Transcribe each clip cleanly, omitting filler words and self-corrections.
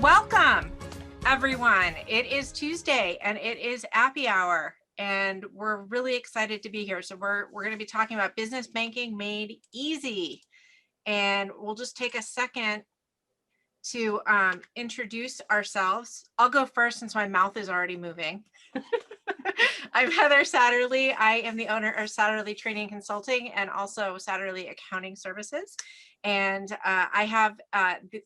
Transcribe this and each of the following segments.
Welcome, everyone. It is Tuesday and it is Happy Hour, and we're really excited to be here. So we're going to be talking about business banking made easy, and we'll just take a second to introduce ourselves. I'll go first since my mouth is already moving. I'm Heather Satterley. I am the owner of Satterley Training Consulting and also Satterley Accounting Services. And I have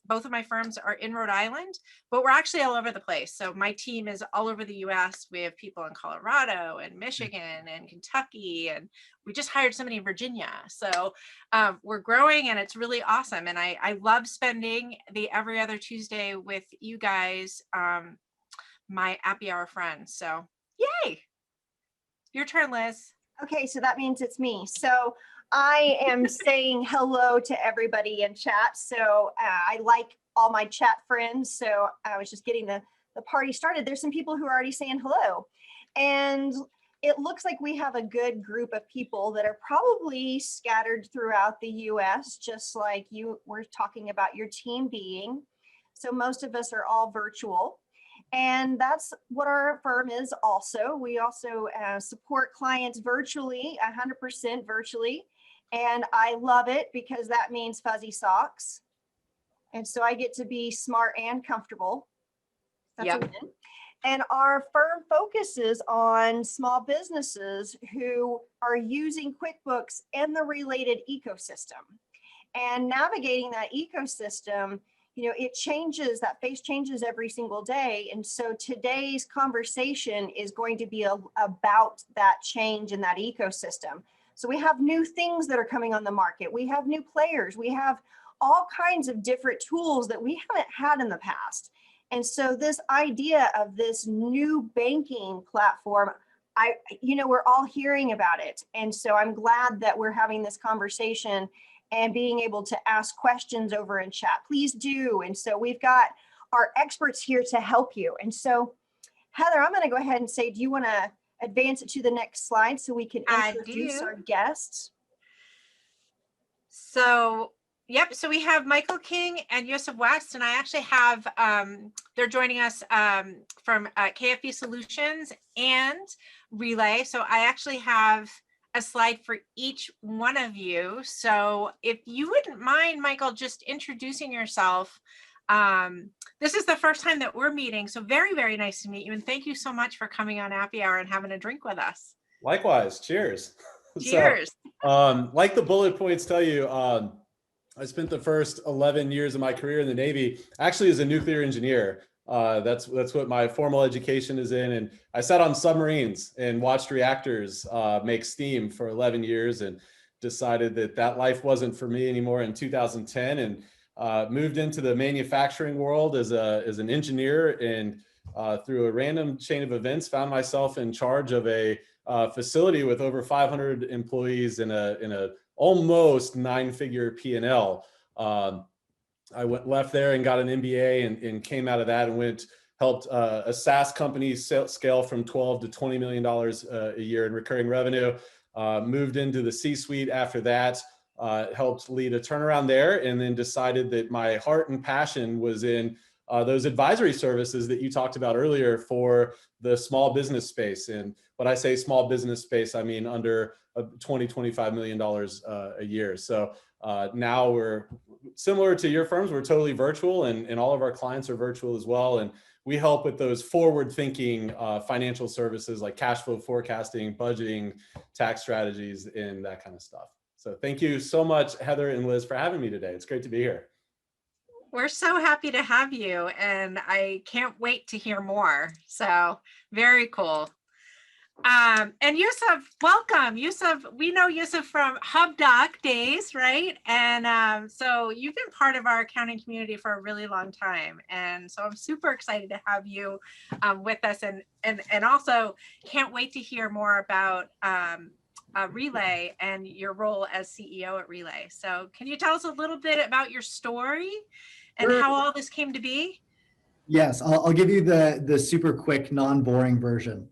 both of my firms are in Rhode Island, but we're actually all over the place. So my team is all over the US. We have people in Colorado and Michigan and Kentucky, and we just hired somebody in Virginia. So we're growing and it's really awesome. And I love spending the every other Tuesday with you guys, my happy hour friends. So yay. Your turn, Liz. Okay, so that means it's me. So I am saying hello to everybody in chat. So I like all my chat friends. So I was just getting the party started. There's some people who are already saying hello. And it looks like we have a good group of people that are probably scattered throughout the US, just like you were talking about your team being. So most of us are all virtual. And that's what our firm is also. We also support clients virtually, 100% virtually. And I love it because that means fuzzy socks. And so I get to be smart and comfortable. That's a win. And our firm focuses on small businesses who are using QuickBooks and the related ecosystem. And navigating that ecosystem, you know, it changes, that face changes every single day. And so today's conversation is going to be about that change in that ecosystem. So we have new things that are coming on the market. We have new players. We have all kinds of different tools that we haven't had in the past. And so this idea of this new banking platform, we're all hearing about it. And so I'm glad that we're having this conversation and being able to ask questions over in chat. Please do. And so we've got our experts here to help you. And so, Heather, I'm going to go ahead and say, do you want to advance it to the next slide so we can introduce our guests? So, yep. So we have Michael King and Yusuf West, and I actually have, they're joining us from KFB Solutions and Relay. So I actually have a slide for each one of you. So if you wouldn't mind, Michael, just introducing yourself. This is the first time that we're meeting. So very, very nice to meet you. And thank you so much for coming on Happy Hour and having a drink with us. Likewise. Cheers. Cheers. So, like the bullet points tell you, I spent the first 11 years of my career in the Navy, actually as a nuclear engineer. That's what my formal education is in. And I sat on submarines and watched reactors make steam for 11 years and decided that life wasn't for me anymore in 2010, and moved into the manufacturing world as an engineer, and through a random chain of events found myself in charge of a facility with over 500 employees in a almost 9-figure P&L. I left there and got an MBA and came out of that and helped a SaaS company scale from $12 to $20 million a year in recurring revenue. Moved into the C-suite after that, helped lead a turnaround there, and then decided that my heart and passion was in those advisory services that you talked about earlier for the small business space. And when I say small business space, I mean under $20-25 million a year. So now we're similar to your firms. We're totally virtual, and all of our clients are virtual as well. And we help with those forward-thinking financial services like cash flow forecasting, budgeting, tax strategies, and that kind of stuff. So thank you so much, Heather and Liz, for having me today. It's great to be here. We're so happy to have you, and I can't wait to hear more. So very cool. And Yusuf, welcome. Yusuf, we know Yusuf from HubDoc days, right? And so you've been part of our accounting community for a really long time. And so I'm super excited to have you with us, and also can't wait to hear more about Relay and your role as CEO at Relay. So can you tell us a little bit about your story and how all this came to be? Yes, I'll give you the super quick, non-boring version.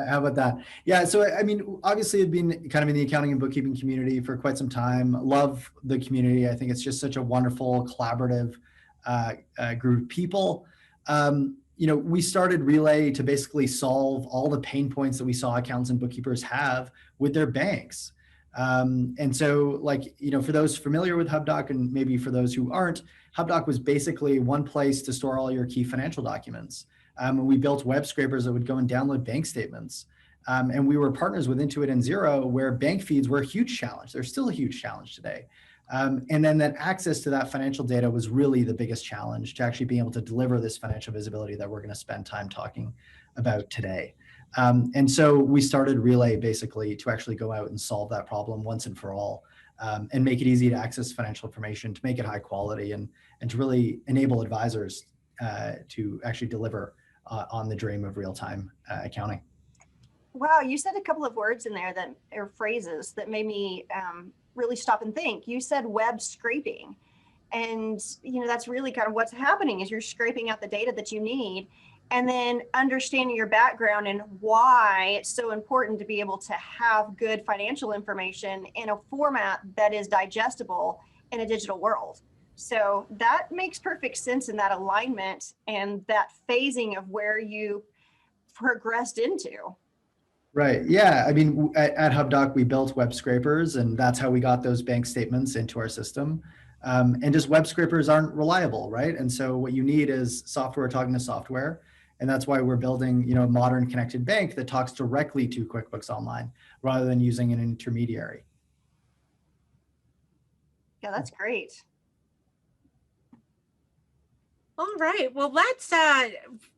How about that? Yeah, so I mean, obviously I've been kind of in the accounting and bookkeeping community for quite some time. Love the community. I think it's just such a wonderful, collaborative group of people. We started Relay to basically solve all the pain points that we saw accountants and bookkeepers have with their banks. And so for those familiar with HubDoc and maybe for those who aren't, HubDoc was basically one place to store all your key financial documents. We built web scrapers that would go and download bank statements. And we were partners with Intuit and Xero, where bank feeds were a huge challenge. They're still a huge challenge today. And then that access to that financial data was really the biggest challenge to actually being able to deliver this financial visibility that we're going to spend time talking about today. And so we started Relay basically to actually go out and solve that problem once and for all, and make it easy to access financial information, to make it high quality, and to really enable advisors to actually deliver on the dream of real-time accounting. Wow, you said a couple of words in there that are phrases that made me really stop and think. You said web scraping, and that's really kind of what's happening is you're scraping out the data that you need, and then understanding your background and why it's so important to be able to have good financial information in a format that is digestible in a digital world. So that makes perfect sense in that alignment and that phasing of where you progressed into. Right. Yeah. I mean, at HubDoc, we built web scrapers, and that's how we got those bank statements into our system. And just web scrapers aren't reliable, right? And so what you need is software talking to software. And that's why we're building, a modern connected bank that talks directly to QuickBooks Online rather than using an intermediary. Yeah, that's great. All right. Well, let's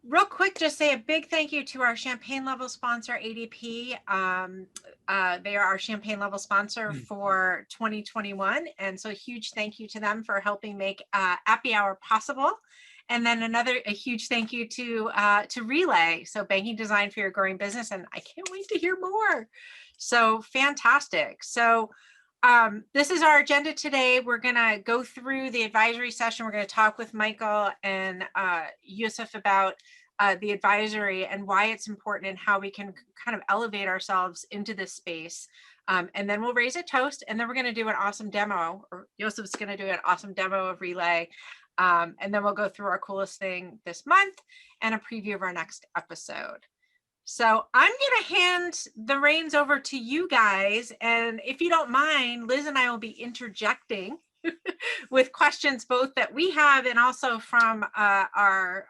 real quick just say a big thank you to our champagne level sponsor, ADP. They are our champagne level sponsor for 2021. And so a huge thank you to them for helping make Happy Hour possible. And then a huge thank you to Relay. So banking design for your growing business. And I can't wait to hear more. So fantastic. So this is our agenda today. We're going to go through the advisory session. We're going to talk with Michael and Yusuf about the advisory and why it's important and how we can kind of elevate ourselves into this space. And then we'll raise a toast, and then we're going to do an awesome demo, or Yusuf's going to do an awesome demo of Relay. And then we'll go through our coolest thing this month and a preview of our next episode. So I'm going to hand the reins over to you guys. And if you don't mind, Liz and I will be interjecting with questions both that we have and also from our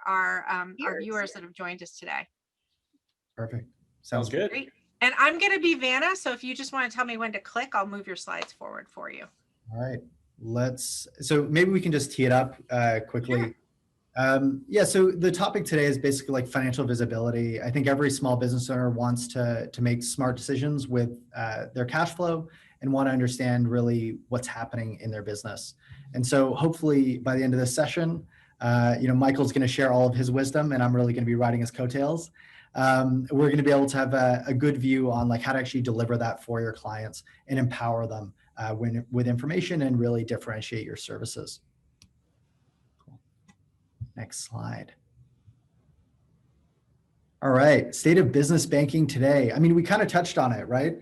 viewers that have joined us today. Perfect. Sounds good. Great. And I'm going to be Vanna. So if you just want to tell me when to click, I'll move your slides forward for you. All right. So maybe we can just tee it up quickly. Sure. So the topic today is basically like financial visibility. I think every small business owner wants to make smart decisions with their cash flow and want to understand really what's happening in their business. And so hopefully by the end of this session, Michael's going to share all of his wisdom, and I'm really going to be riding his coattails. We're going to be able to have a good view on like how to actually deliver that for your clients and empower them with information and really differentiate your services. Next slide. All right, state of business banking today. I mean, we kind of touched on it, right?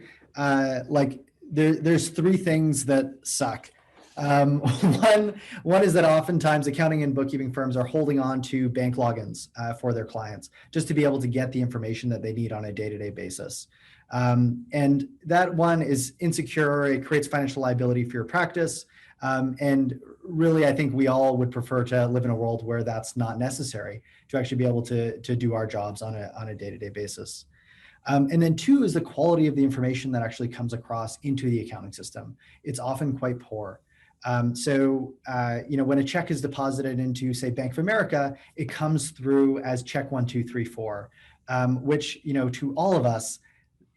There's three things that suck. One is that oftentimes accounting and bookkeeping firms are holding on to bank logins for their clients just to be able to get the information that they need on a day-to-day basis. And that one is insecure. It creates financial liability for your practice. And really, I think we all would prefer to live in a world where that's not necessary to actually be able to do our jobs on a day-to-day basis. And then two is the quality of the information that actually comes across into the accounting system. It's often quite poor. When a check is deposited into, say, Bank of America, it comes through as check 1234, which, to all of us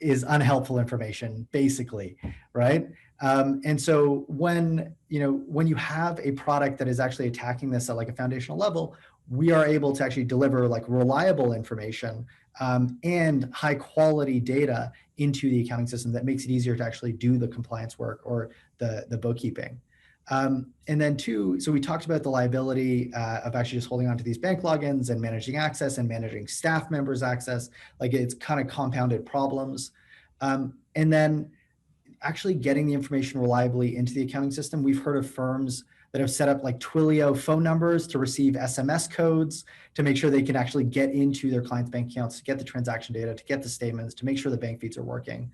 is unhelpful information, basically, right? And so when you have a product that is actually attacking this at like a foundational level, we are able to actually deliver like reliable information and high quality data into the accounting system that makes it easier to actually do the compliance work or the bookkeeping. And then two, so we talked about the liability of actually just holding on to these bank logins and managing access and managing staff members' access. Like it's kind of compounded problems. And then actually getting the information reliably into the accounting system. We've heard of firms that have set up like Twilio phone numbers to receive SMS codes to make sure they can actually get into their clients' bank accounts, to get the transaction data, to get the statements, to make sure the bank feeds are working.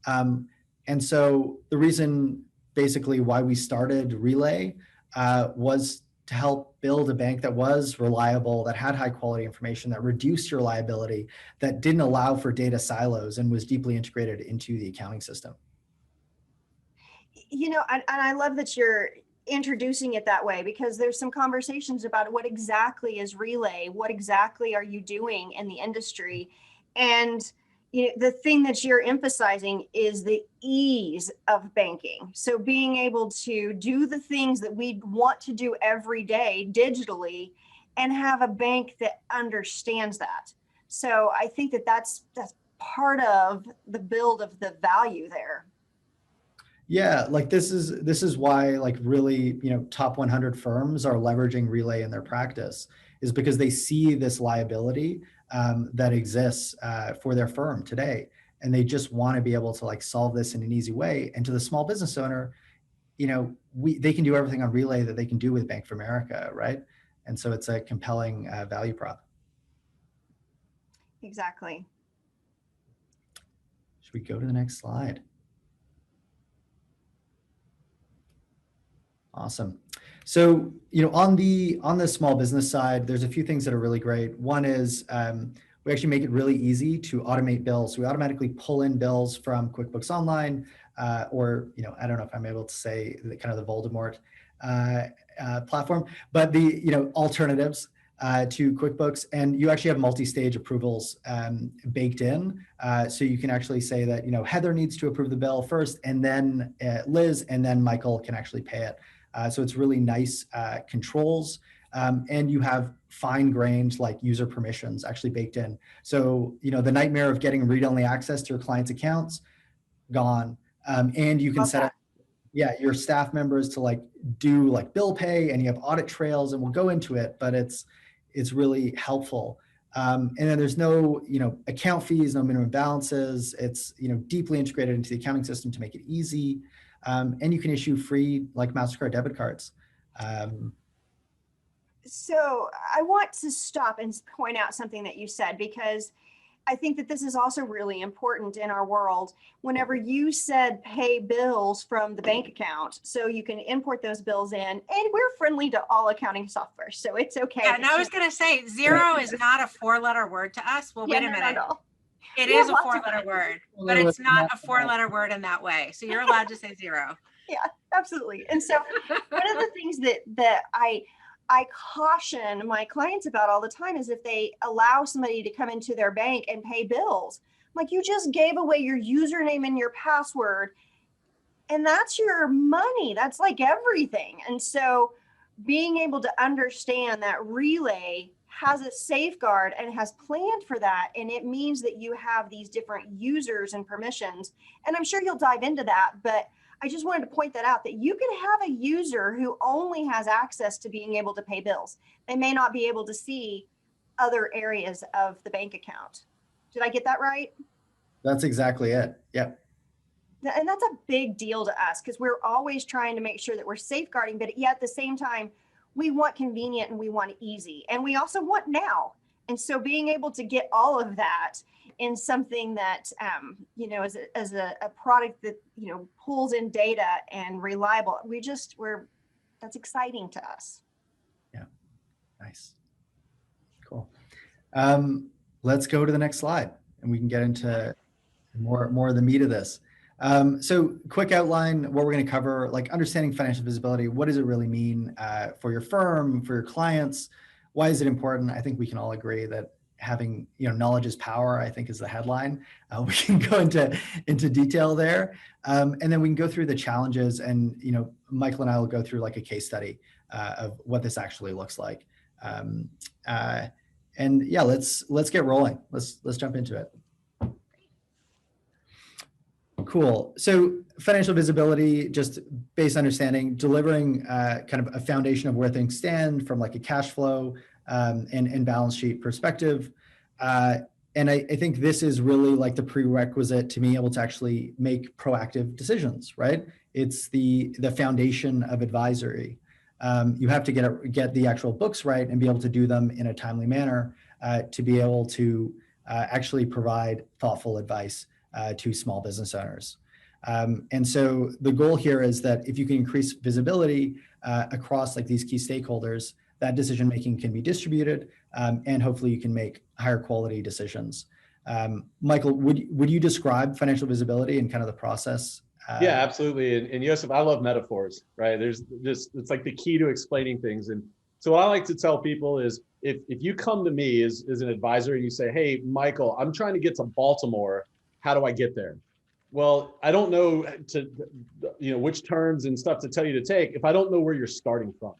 And so the reason basically why we started Relay was to help build a bank that was reliable, that had high quality information, that reduced your liability, that didn't allow for data silos and was deeply integrated into the accounting system. You know, and I love that you're introducing it that way, because there's some conversations about what exactly is Relay, what exactly are you doing in the industry, and you know, the thing that you're emphasizing is the ease of banking. So being able to do the things that we want to do every day digitally and have a bank that understands that. So I think that that's part of the build of the value there. Yeah, like this is why like really, you know, top 100 firms are leveraging Relay in their practice, is because they see this liability that exists for their firm today, and they just want to be able to like solve this in an easy way. And to the small business owner, you know, they can do everything on Relay that they can do with Bank of America, right? And so it's a compelling value prop. Exactly. Should we go to the next slide? Awesome. So, you know, on the small business side, there's a few things that are really great. One is we actually make it really easy to automate bills. We automatically pull in bills from QuickBooks Online, or, you know, I don't know if I'm able to say the kind of the Voldemort platform, but the, you know, alternatives to QuickBooks, and you actually have multi-stage approvals baked in. So you can actually say that, you know, Heather needs to approve the bill first, and then Liz, and then Michael can actually pay it. So it's really nice controls, and you have fine-grained like user permissions actually baked in. So, you know, the nightmare of getting read-only access to your client's accounts, gone. And you can set up, yeah, your staff members to like do like bill pay, and you have audit trails, and we'll go into it, but it's really helpful. And then there's no, you know, account fees, no minimum balances. It's, you know, deeply integrated into the accounting system to make it easy. And you can issue free like MasterCard debit cards. So I want to stop and point out something that you said, because I think that this is also really important in our world. Whenever you said pay bills from the bank account, so you can import those bills in, and we're friendly to all accounting software, so it's okay. Yeah, and I was going to say zero is not a 4-letter word to us. Well, Yeah, wait a no, minute. no. It We is have a lots of 4-letter them. word, but it's not a 4-letter word in that way. So you're allowed to say zero. Yeah, absolutely. And so one of the things that I caution my clients about all the time is if they allow somebody to come into their bank and pay bills, like, you just gave away your username and your password, and that's your money. That's like everything. And so being able to understand that Relay has a safeguard and has planned for that, and it means that you have these different users and permissions, and I'm sure you'll dive into that, but I just wanted to point that out, that you can have a user who only has access to being able to pay bills. They may not be able to see other areas of the bank account. Did I get that right? That's exactly it. Yep. And that's a big deal to us, because we're always trying to make sure that we're safeguarding, but yet at the same time, we want convenient and we want easy, and we also want now. And so being able to get all of that in something that, you know, as a product that, you know, pulls in data and reliable, that's exciting to us. Yeah, nice, cool. Let's go to the next slide, and we can get into more of the meat of this. So quick outline, what we're going to cover, like understanding financial visibility. What does it really mean for your firm, for your clients? Why is it important? I think we can all agree that having, you know, knowledge is power, I think, is the headline. We can go into detail there. And then we can go through the challenges, and, you know, Michael and I will go through like a case study of what this actually looks like. And yeah, let's get rolling. Let's jump into it. Cool. So financial visibility, just base understanding, delivering kind of a foundation of where things stand from like a cash flow and balance sheet perspective. And I think this is really like the prerequisite to being able to actually make proactive decisions, right? It's the foundation of advisory. You have to get the actual books right and be able to do them in a timely manner to be able to actually provide thoughtful advice to small business owners. And so the goal here is that if you can increase visibility across like these key stakeholders, that decision making can be distributed, and hopefully you can make higher quality decisions. Michael, would you describe financial visibility and kind of the process? Yeah, absolutely. And Yosef, I love metaphors, right? There's just, it's like the key to explaining things. And so what I like to tell people is if you come to me as an advisor and you say, hey, Michael, I'm trying to get to Baltimore, how do I get there? Well, I don't know which turns and stuff to tell you to take if I don't know where you're starting from.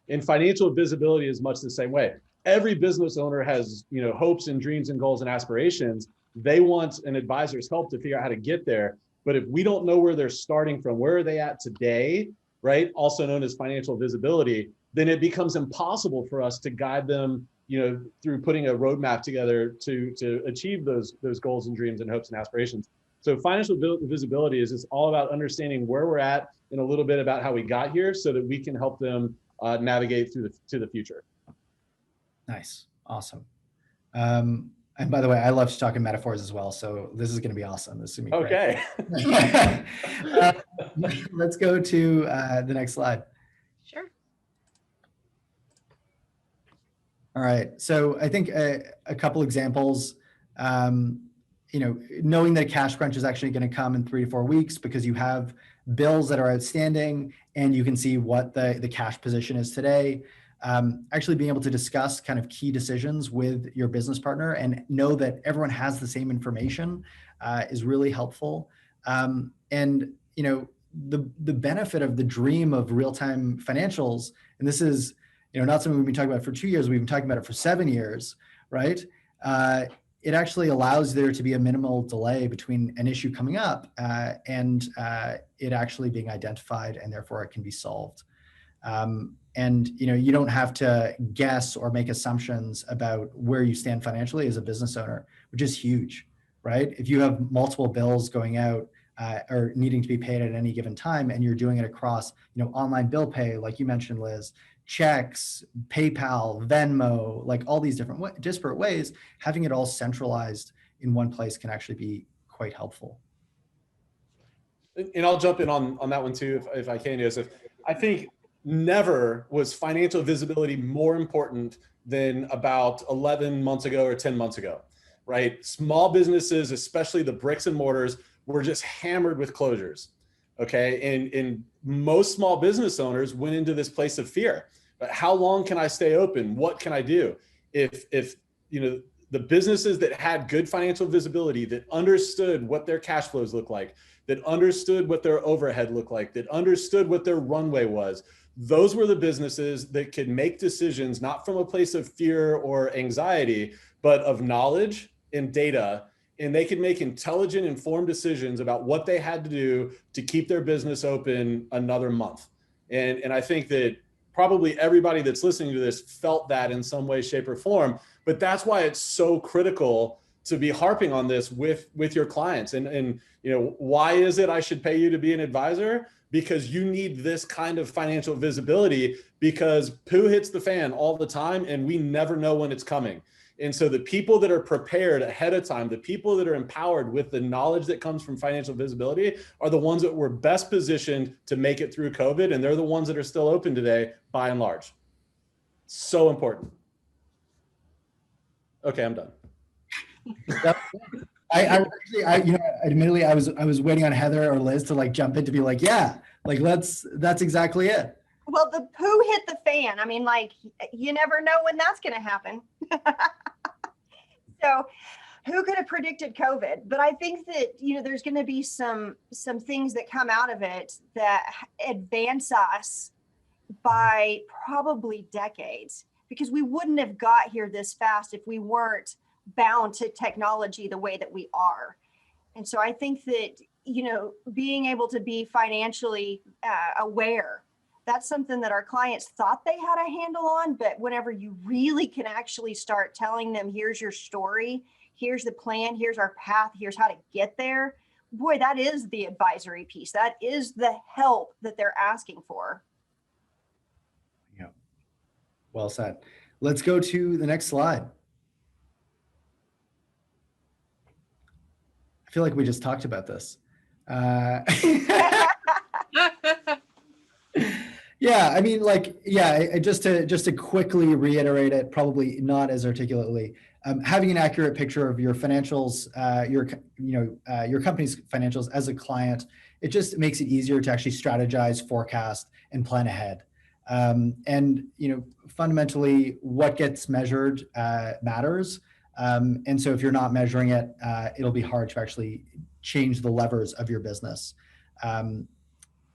And financial visibility is much the same way. Every business owner has, hopes and dreams and goals and aspirations. They want an advisor's help to figure out how to get there. But if we don't know where they're starting from, where are they at today, right? Also known as financial visibility, then it becomes impossible for us to guide them, through putting a roadmap together to achieve those goals and dreams and hopes and aspirations. So financial visibility is just all about understanding where we're at and a little bit about how we got here so that we can help them navigate to the future. Nice. Awesome. And by the way, I love talking metaphors as well. So this is going to be awesome. This is going to be great. Okay. Let's go to the next slide. Sure. All right. So I think a couple examples, knowing that a cash crunch is actually going to come in 3 to 4 weeks because you have bills that are outstanding and you can see what the cash position is today. Actually being able to discuss kind of key decisions with your business partner and know that everyone has the same information is really helpful. And the benefit of the dream of real-time financials, and this is not something we've been talking about for 2 years, we've been talking about it for 7 years, right? It actually allows there to be a minimal delay between an issue coming up and it actually being identified, and therefore it can be solved. And you don't have to guess or make assumptions about where you stand financially as a business owner, which is huge, right? If you have multiple bills going out or needing to be paid at any given time, and you're doing it across online bill pay, like you mentioned, Liz, checks, PayPal, Venmo, like all these different disparate ways, having it all centralized in one place can actually be quite helpful. And I'll jump in on that one too, if I can, Joseph. I think never was financial visibility more important than about 11 months ago or 10 months ago, right? Small businesses, especially the bricks and mortars, were just hammered with closures, okay? And most small business owners went into this place of fear. But how long can I stay open? What can I do? If the businesses that had good financial visibility, that understood what their cash flows look like, that understood what their overhead looked like, that understood what their runway was, those were the businesses that could make decisions not from a place of fear or anxiety, but of knowledge and data. And they could make intelligent, informed decisions about what they had to do to keep their business open another month. And I think that probably everybody that's listening to this felt that in some way, shape, or form. But that's why it's so critical to be harping on this with your clients. And why is it I should pay you to be an advisor? Because you need this kind of financial visibility, because poo hits the fan all the time and we never know when it's coming. And so the people that are prepared ahead of time, the people that are empowered with the knowledge that comes from financial visibility, are the ones that were best positioned to make it through COVID. And they're the ones that are still open today, by and large. So important. Okay, I'm done. Admittedly, I was waiting on Heather or Liz to like jump in to be like, yeah, like that's exactly it. Well, the poo hit the fan. I mean, like, you never know when that's going to happen. So who could have predicted COVID? But I think that, there's going to be some things that come out of it that advance us by probably decades, because we wouldn't have got here this fast if we weren't bound to technology the way that we are. And so I think that, being able to be financially aware, that's something that our clients thought they had a handle on. But whenever you really can actually start telling them, here's your story, here's the plan, here's our path, here's how to get there, boy, that is the advisory piece. That is the help that they're asking for. Well said. Let's go to the next slide. I feel like we just talked about this. Yeah, I mean, like, yeah, just to quickly reiterate it, probably not as articulately. Having an accurate picture of your financials, your company's financials as a client, it just makes it easier to actually strategize, forecast, and plan ahead. And fundamentally, what gets measured matters. And so, if you're not measuring it, it'll be hard to actually change the levers of your business.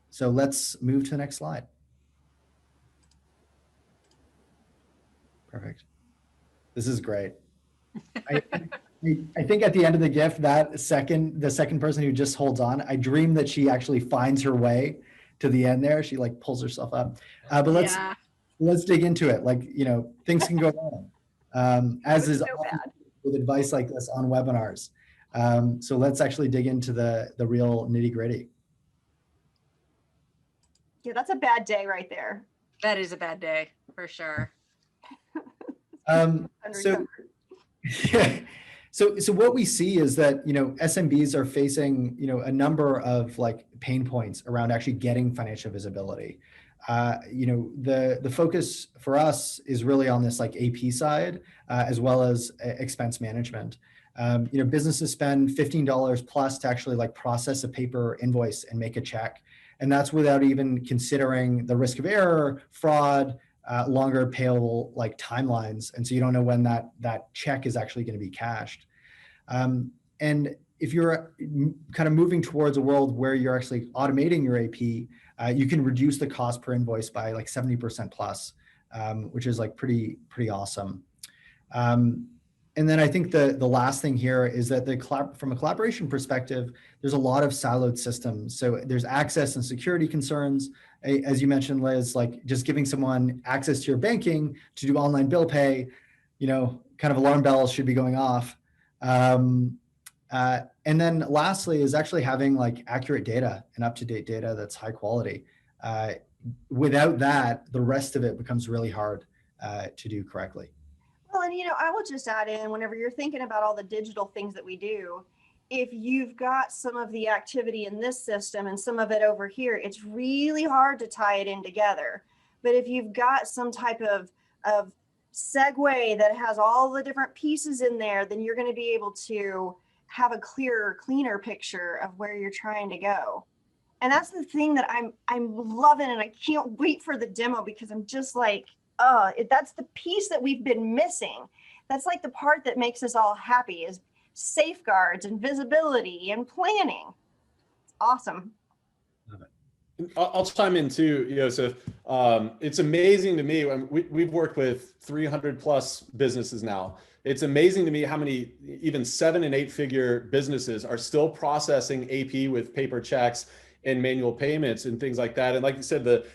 So let's move to the next slide. Perfect. This is great. I think at the end of the gift, the second person who just holds on, I dream that she actually finds her way to the end there. She like pulls herself up. But let's dig into it. Like, things can go wrong, as is so often bad with advice like this on webinars. So let's actually dig into the real nitty gritty. Yeah, that's a bad day right there. That is a bad day for sure. So what we see is that SMBs are facing a number of like pain points around actually getting financial visibility. The focus for us is really on this like AP side, as well as expense management. Businesses spend $15 plus to actually like process a paper invoice and make a check. And that's without even considering the risk of error, fraud, longer payable like timelines. And so you don't know when that check is actually going to be cashed. And if you're kind of moving towards a world where you're actually automating your AP, you can reduce the cost per invoice by like 70% plus, which is like pretty awesome. And then I think the last thing here is that from a collaboration perspective, there's a lot of siloed systems. So there's access and security concerns. As you mentioned, Liz, like just giving someone access to your banking to do online bill pay, kind of alarm bells should be going off. And then lastly is actually having like accurate data and up-to-date data that's high quality. Without that, the rest of it becomes really hard to do correctly. Well, and I will just add in, whenever you're thinking about all the digital things that we do, if you've got some of the activity in this system and some of it over here, it's really hard to tie it in together. But if you've got some type of segue that has all the different pieces in there, then you're going to be able to have a clearer, cleaner picture of where you're trying to go. And that's the thing that I'm loving, and I can't wait for the demo, because I'm just like, that's the piece that we've been missing. That's like the part that makes us all happy, is safeguards and visibility and planning. It's awesome. I'll chime in too, Joseph. It's amazing to me. We've worked with 300 plus businesses now. It's amazing to me how many even 7- and 8-figure businesses are still processing AP with paper checks and manual payments and things like that. And like you said, the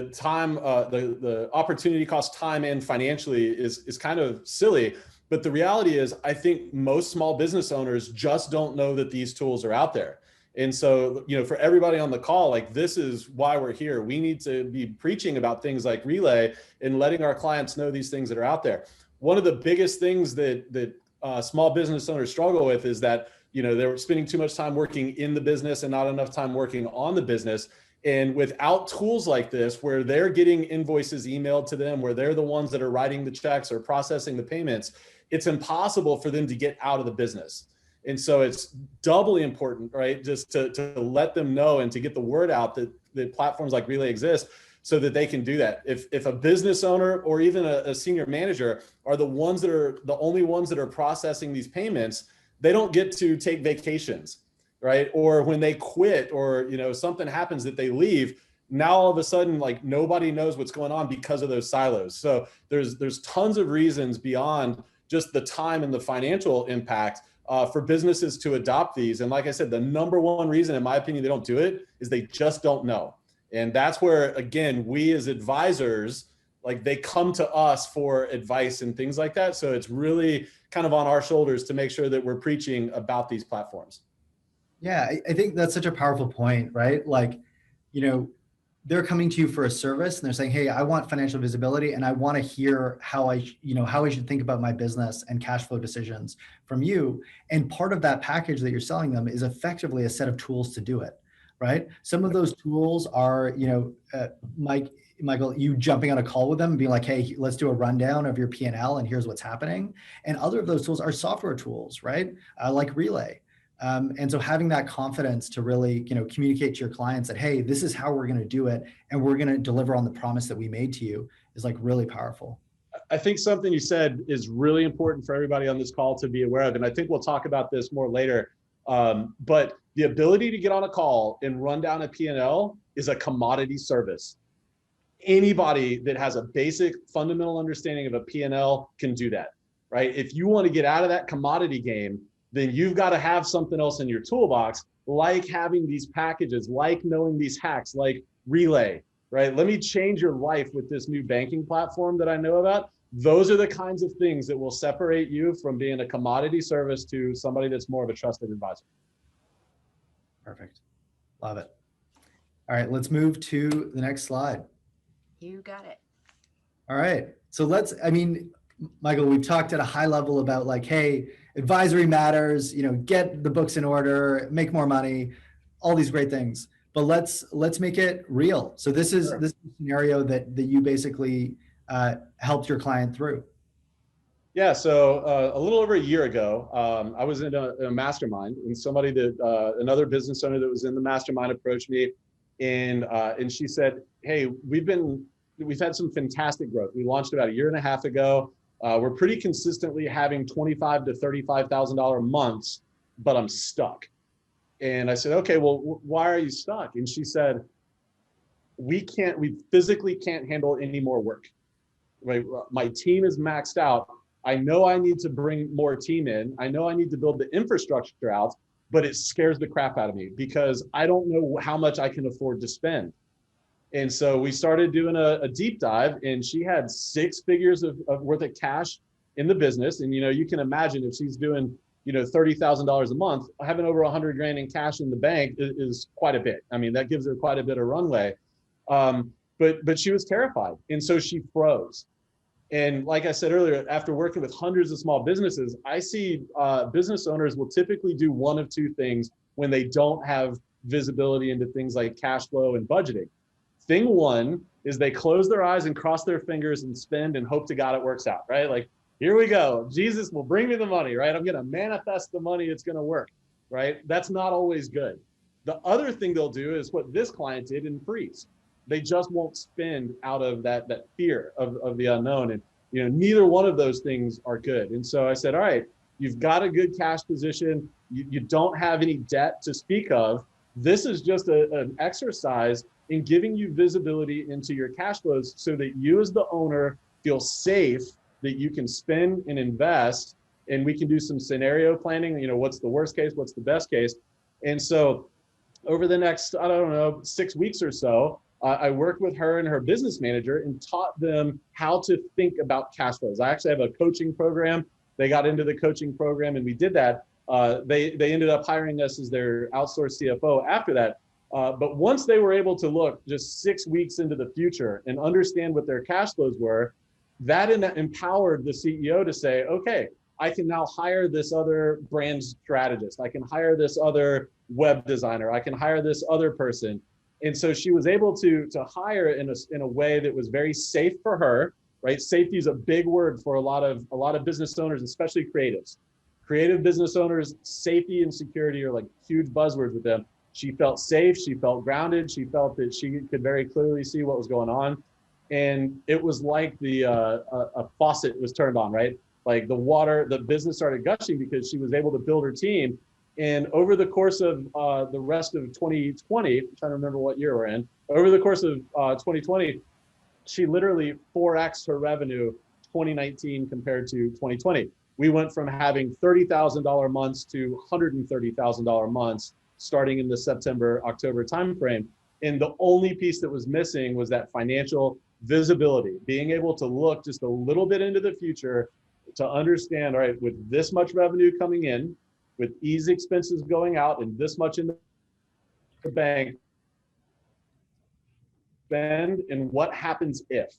time, the opportunity cost time and financially is kind of silly. But the reality is, I think most small business owners just don't know that these tools are out there. And so, for everybody on the call, like, this is why we're here. We need to be preaching about things like Relay and letting our clients know these things that are out there. One of the biggest things that small business owners struggle with is that, they're spending too much time working in the business and not enough time working on the business. And without tools like this, where they're getting invoices emailed to them, where they're the ones that are writing the checks or processing the payments, it's impossible for them to get out of the business. And so it's doubly important, right? Just to let them know and to get the word out that platforms like Relay exist, so that they can do that. If a business owner or even a senior manager are the only ones that are processing these payments, they don't get to take vacations, right? Or when they quit, or something happens that they leave, now all of a sudden, like, nobody knows what's going on because of those silos. So there's tons of reasons beyond just the time and the financial impact for businesses to adopt these. And like I said, the number one reason, in my opinion, they don't do it is they just don't know. And that's where, again, we as advisors, like, they come to us for advice and things like that. So it's really kind of on our shoulders to make sure that we're preaching about these platforms. Yeah, I think that's such a powerful point, right? Like, they're coming to you for a service and they're saying, hey, I want financial visibility and I want to hear how how I should think about my business and cash flow decisions from you. And part of that package that you're selling them is effectively a set of tools to do it, right? Some of those tools are, Michael, you jumping on a call with them and being like, hey, let's do a rundown of your P&L and here's what's happening. And other of those tools are software tools, right? Like Relay. And so having that confidence to really, communicate to your clients that, hey, this is how we're going to do it, and we're going to deliver on the promise that we made to you is like really powerful. I think something you said is really important for everybody on this call to be aware of. And I think we'll talk about this more later. But the ability to get on a call and run down a P&L is a commodity service. Anybody that has a basic fundamental understanding of a P&L can do that, right? If you want to get out of that commodity game, then you've got to have something else in your toolbox, like having these packages, like knowing these hacks, like Relay, right? Let me change your life with this new banking platform that I know about. Those are the kinds of things that will separate you from being a commodity service to somebody that's more of a trusted advisor. Perfect. Love it. All right, let's move to the next slide. You got it. All right. So Michael, we've talked at a high level about like, hey, advisory matters, get the books in order, make more money, all these great things. But let's make it real. So this is Sure. this scenario that you basically helped your client through. Yeah, so a little over a year ago, I was in a mastermind, and somebody that another business owner that was in the mastermind approached me, and she said, "Hey, we've had some fantastic growth. We launched about a year and a half ago. We're pretty consistently having $25,000 to $35,000 months, but I'm stuck." And I said, "Okay, well, why are you stuck?" And she said, we physically can't handle any more work. Right? My team is maxed out. I know I need to bring more team in. I know I need to build the infrastructure out, but it scares the crap out of me because I don't know how much I can afford to spend. And so we started doing a deep dive, and she had 6 figures of worth of cash in the business. And, you can imagine if she's doing, $30,000 a month, having over 100 grand in cash in the bank is quite a bit. I mean, that gives her quite a bit of runway. But she was terrified. And so she froze. And like I said earlier, after working with hundreds of small businesses, I see business owners will typically do one of 2 things when they don't have visibility into things like cash flow and budgeting. Thing one is they close their eyes and cross their fingers and spend and hope to God it works out, right? Like, here we go. Jesus will bring me the money, right? I'm going to manifest the money. It's going to work, right? That's not always good. The other thing they'll do is what this client did and freeze. They just won't spend out of that fear of the unknown. And, neither one of those things are good. And so I said, all right, you've got a good cash position. You don't have any debt to speak of. This is just an exercise in giving you visibility into your cash flows so that you as the owner feel safe that you can spend and invest, and we can do some scenario planning. What's the worst case? What's the best case? And so over the next, 6 weeks or so, I worked with her and her business manager and taught them how to think about cash flows. I actually have a coaching program. They got into the coaching program and we did that. They ended up hiring us as their outsourced CFO after that. But once they were able to look just 6 weeks into the future and understand what their cash flows were, that empowered the CEO to say, okay, I can now hire this other brand strategist. I can hire this other web designer. I can hire this other person. And so she was able to hire in a way that was very safe for her, right? Safety is a big word for a lot of business owners, especially creatives. Creative business owners, safety and security are like huge buzzwords with them. She felt safe, she felt grounded, she felt that she could very clearly see what was going on. And it was like a faucet was turned on, right? Like the business started gushing because she was able to build her team. And over the course of the rest of 2020, I'm trying to remember what year we're in, over the course of 2020, she literally 4X'd her revenue 2019 compared to 2020. We went from having $30,000 months to $130,000 months starting in the September, October timeframe. And the only piece that was missing was that financial visibility, being able to look just a little bit into the future to understand, all right, with this much revenue coming in, with easy expenses going out and this much in the bank, spend and what happens if,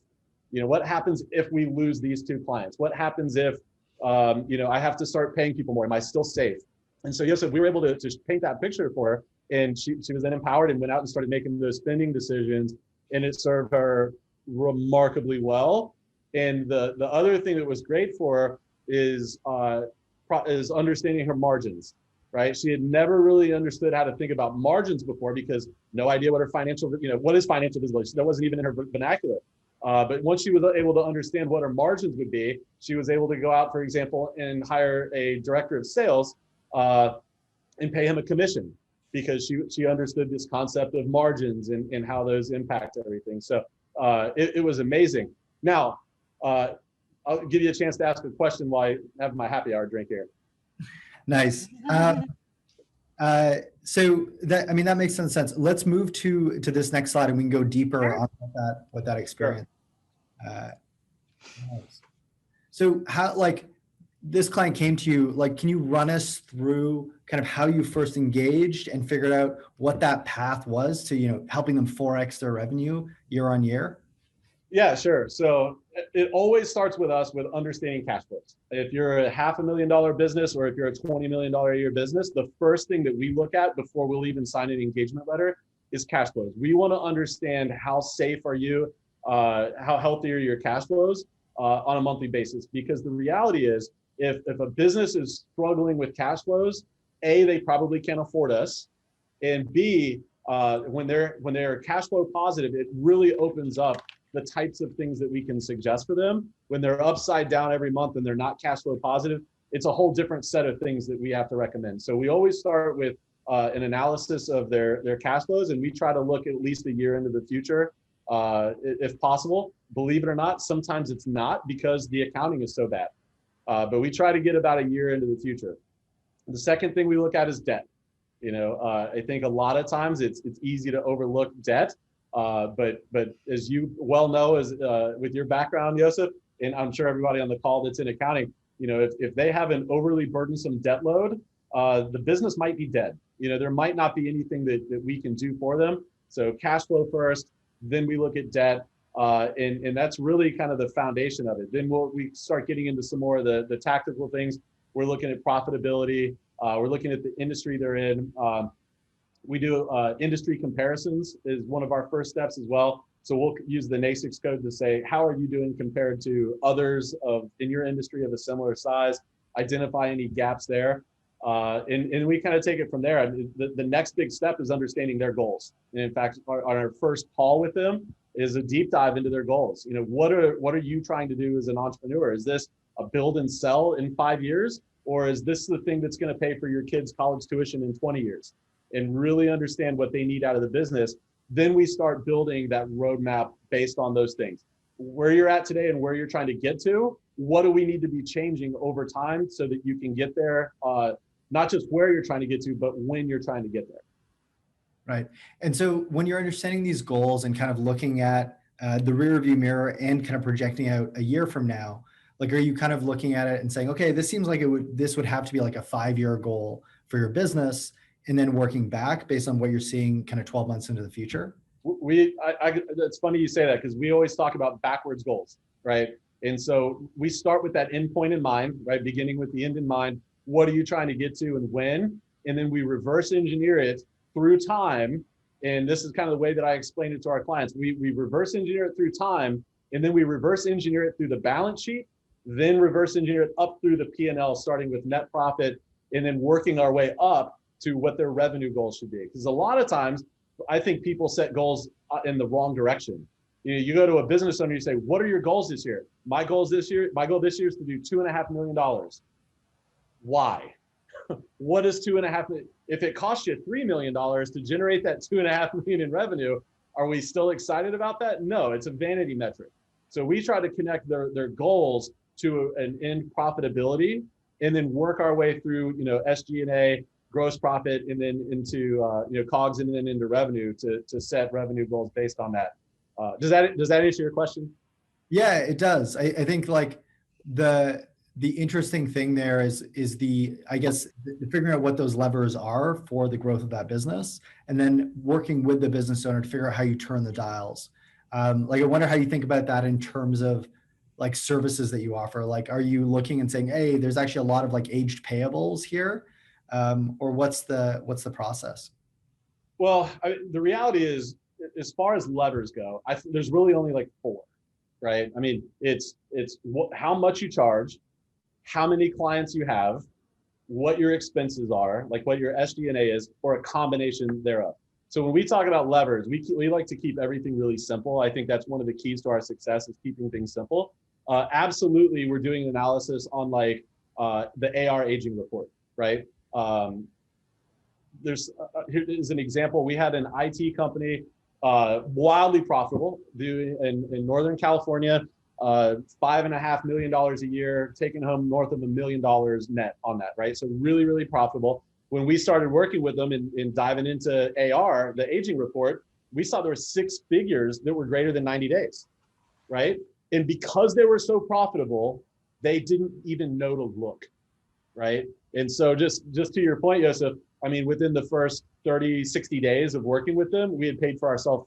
what happens if we lose these 2 clients? What happens if, I have to start paying people more? Am I still safe? And so, Yosef, we were able to paint that picture for her, and she was then empowered and went out and started making those spending decisions, and it served her remarkably well. And the other thing that was great for her is understanding her margins, right? She had never really understood how to think about margins before, because no idea what her financial, what is financial visibility? That wasn't even in her vernacular. But once she was able to understand what her margins would be, she was able to go out, for example, and hire a director of sales and pay him a commission, because she understood this concept of margins and how those impact everything. So it was amazing. Now, I'll give you a chance to ask a question while I have my happy hour drink here. Nice. So that makes some sense. Let's move to this next slide, and we can go deeper on what that experience. Nice. So how, this client came to you, can you run us through kind of how you first engaged and figured out what that path was to, helping them 4x their revenue year on year? Yeah, sure. So it always starts with us with understanding cash flows. If you're a $500,000 business, or if you're a $20 million a year business, the first thing that we look at before we'll even sign an engagement letter is cash flows. We want to understand how safe are you, how healthy are your cash flows on a monthly basis. Because the reality is, if a business is struggling with cash flows, A, they probably can't afford us, and B, when they're cash flow positive, it really opens up the types of things that we can suggest for them. When they're upside down every month and they're not cash flow positive, it's a whole different set of things that we have to recommend. So we always start with an analysis of their cash flows, and we try to look at least a year into the future, if possible. Believe it or not, sometimes it's not, because the accounting is so bad. But we try to get about a year into the future. The second thing we look at is debt. I think a lot of times it's easy to overlook debt. But as you well know, with your background, Yosef, and I'm sure everybody on the call that's in accounting, if they have an overly burdensome debt load, the business might be dead. There might not be anything that we can do for them. So cash flow first, then we look at debt, and that's really kind of the foundation of it. Then we start getting into some more of the tactical things. We're looking at profitability. We're looking at the industry they're in. We do industry comparisons is one of our first steps as well. So we'll use the NASIX code to say, how are you doing compared to others in your industry of a similar size? Identify any gaps there. And we kind of take it from there. The next big step is understanding their goals. And in fact, our first call with them is a deep dive into their goals. What are you trying to do as an entrepreneur? Is this a build and sell in 5 years? Or is this the thing that's going to pay for your kids' college tuition in 20 years? And really understand what they need out of the business. Then we start building that roadmap based on those things. Where you're at today and where you're trying to get to, what do we need to be changing over time so that you can get there? Not just where you're trying to get to, but when you're trying to get there. Right. And so when you're understanding these goals and kind of looking at the rear view mirror and kind of projecting out a year from now, are you kind of looking at it and saying, okay, this seems like this would have to be like a 5-year goal for your business, and then working back based on what you're seeing kind of 12 months into the future? It's funny you say that, because we always talk about backwards goals, right? And so we start with that end point in mind, right? Beginning with the end in mind. What are you trying to get to and when? And then we reverse engineer it through time. And this is kind of the way that I explain it to our clients. We reverse engineer it through time, and then we reverse engineer it through the balance sheet, then reverse engineer it up through the P&L, starting with net profit, and then working our way up to what their revenue goals should be. Because a lot of times, I think people set goals in the wrong direction. You go to a business owner, you say, what are your goals this year? My goal this year is to do $2.5 million. Why? What is 2.5 million? If it costs you $3 million to generate that 2.5 million in revenue, are we still excited about that? No, it's a vanity metric. So we try to connect their goals to an end profitability, and then work our way through, SG&A, gross profit, and then into COGS, and then into revenue to set revenue goals based on that. Does that answer your question? Yeah, it does. I think the interesting thing there is figuring out what those levers are for the growth of that business, and then working with the business owner to figure out how you turn the dials. Like, I wonder how you think about that in terms of like services that you offer. Like, are you looking and saying, hey, there's actually a lot of like aged payables here? Or what's the process? Well, the reality is, as far as levers go, there's really only like four, right? I mean, it's how much you charge, how many clients you have, what your expenses are, like what your SG&A is, or a combination thereof. So when we talk about levers, we like to keep everything really simple. I think that's one of the keys to our success, is keeping things simple. Absolutely, we're doing analysis on like the AR aging report, right? Here is an example. We had an IT company, wildly profitable, in Northern California, $5.5 million a year, taking home north of $1 million net on that, right? So really, really profitable. When we started working with them and diving into AR, the aging report, we saw there were 6 figures that were greater than 90 days, right? And because they were so profitable, they didn't even know to look, right? And so just to your point, Joseph, I mean, within the first 30, 60 days of working with them, we had paid for ourselves,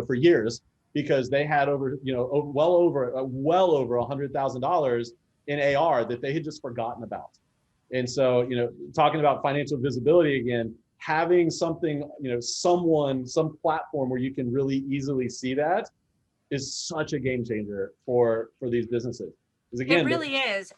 for years, because they had well over $100,000 in AR that they had just forgotten about. And so, talking about financial visibility again, having something, some platform where you can really easily see that is such a game changer for these businesses. Because again, it really is.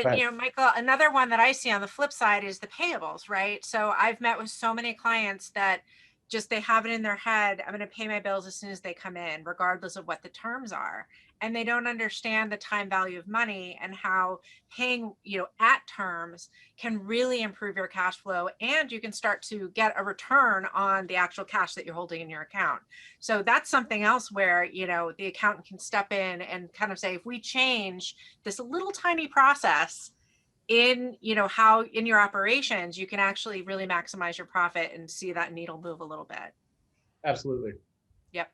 Right. Michael, another one that I see on the flip side is the payables, right? So I've met with so many clients that just, they have it in their head, I'm going to pay my bills as soon as they come in, regardless of what the terms are. And they don't understand the time value of money and how paying, at terms can really improve your cash flow, and you can start to get a return on the actual cash that you're holding in your account. So that's something else where, the accountant can step in and kind of say, if we change this little tiny process in, how in your operations, you can actually really maximize your profit and see that needle move a little bit. Absolutely. Yep.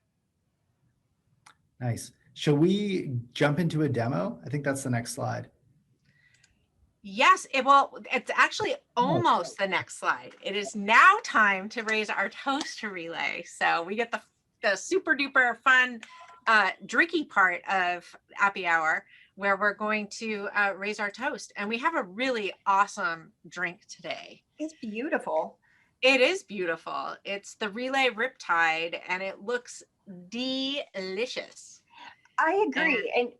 Nice. Shall we jump into a demo? I think that's the next slide. Yes, it's actually almost the next slide. It is now time to raise our toast to relay. So we get the super duper fun drinky part of Happy Hour, where we're going to raise our toast. And we have a really awesome drink today. It's beautiful. It is beautiful. It's the Relay Riptide, and it looks delicious. I agree. And,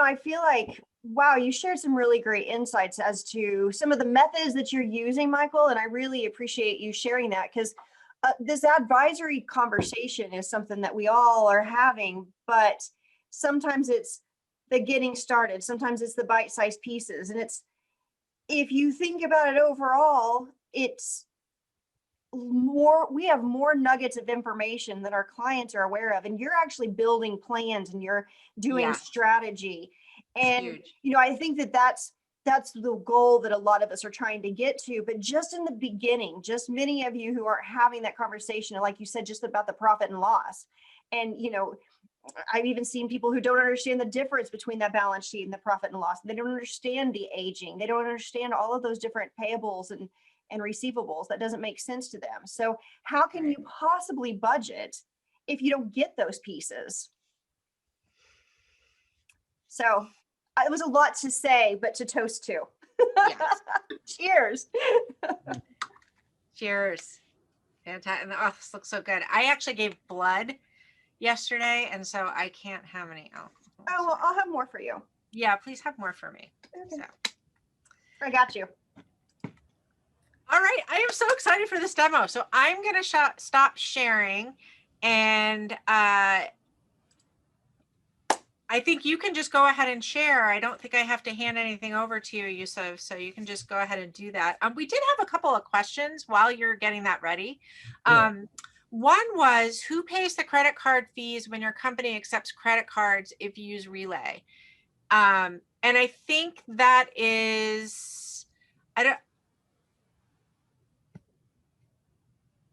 I feel like, wow, you shared some really great insights as to some of the methods that you're using, Michael. And I really appreciate you sharing that, because this advisory conversation is something that we all are having, but sometimes it's the getting started. Sometimes it's the bite-sized pieces. And if you think about it overall, we have more nuggets of information that our clients are aware of, and you're actually building plans and you're doing strategy. And, huge. I think that's the goal that a lot of us are trying to get to. But just in the beginning, just many of you who aren't having that conversation, like you said, just about the profit and loss. And, I've even seen people who don't understand the difference between that balance sheet and the profit and loss. They don't understand the aging. They don't understand all of those different payables and receivables. That doesn't make sense to them. So how can you possibly budget if you don't get those pieces? So it was a lot to say, but to toast to. Yes. Cheers. Cheers. Fantastic. Oh, this looks so good. I actually gave blood yesterday, and so I can't have any. Oh, well, I'll have more for you. Yeah, please have more for me. Okay. So. I got you. All right, I am so excited for this demo. So I'm going to stop sharing, and I think you can just go ahead and share. I don't think I have to hand anything over to you, Yusuf, so you can just go ahead and do that. We did have a couple of questions while you're getting that ready. One was, who pays the credit card fees when your company accepts credit cards if you use Relay? And I think that is,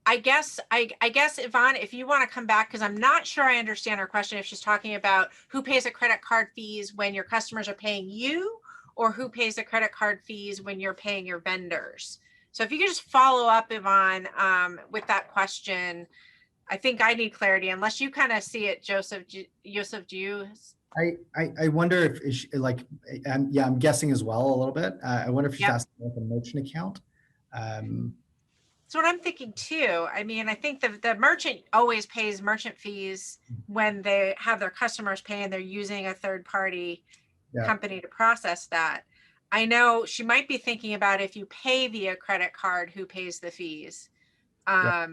I guess, Yvonne, if you want to come back, because I'm not sure I understand her question, if she's talking about who pays the credit card fees when your customers are paying you, or who pays the credit card fees when you're paying your vendors. So if you could just follow up, Yvonne, with that question, I think I need clarity unless you kind of see it, Joseph. Joseph, do you? I wonder if it's like, yeah, I'm guessing as well a little bit. I wonder if she's Yep. asking like a merchant account. That's what I'm thinking too. I mean, I think the merchant always pays merchant fees when they have their customers pay and they're using a third party Yeah. company to process that. I know she might be thinking about if you pay via credit card, who pays the fees. Yeah.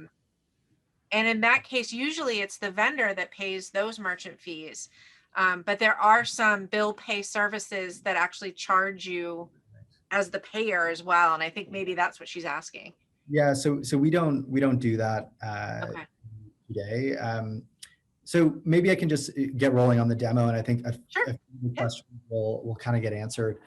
And in that case, usually it's the vendor that pays those merchant fees. But there are some bill pay services that actually charge you as the payer as well. And I think maybe that's what she's asking. Yeah, so we don't do that Okay. today. So maybe I can just get rolling on the demo, and I think Sure. a few Yeah. questions will kind of get answered.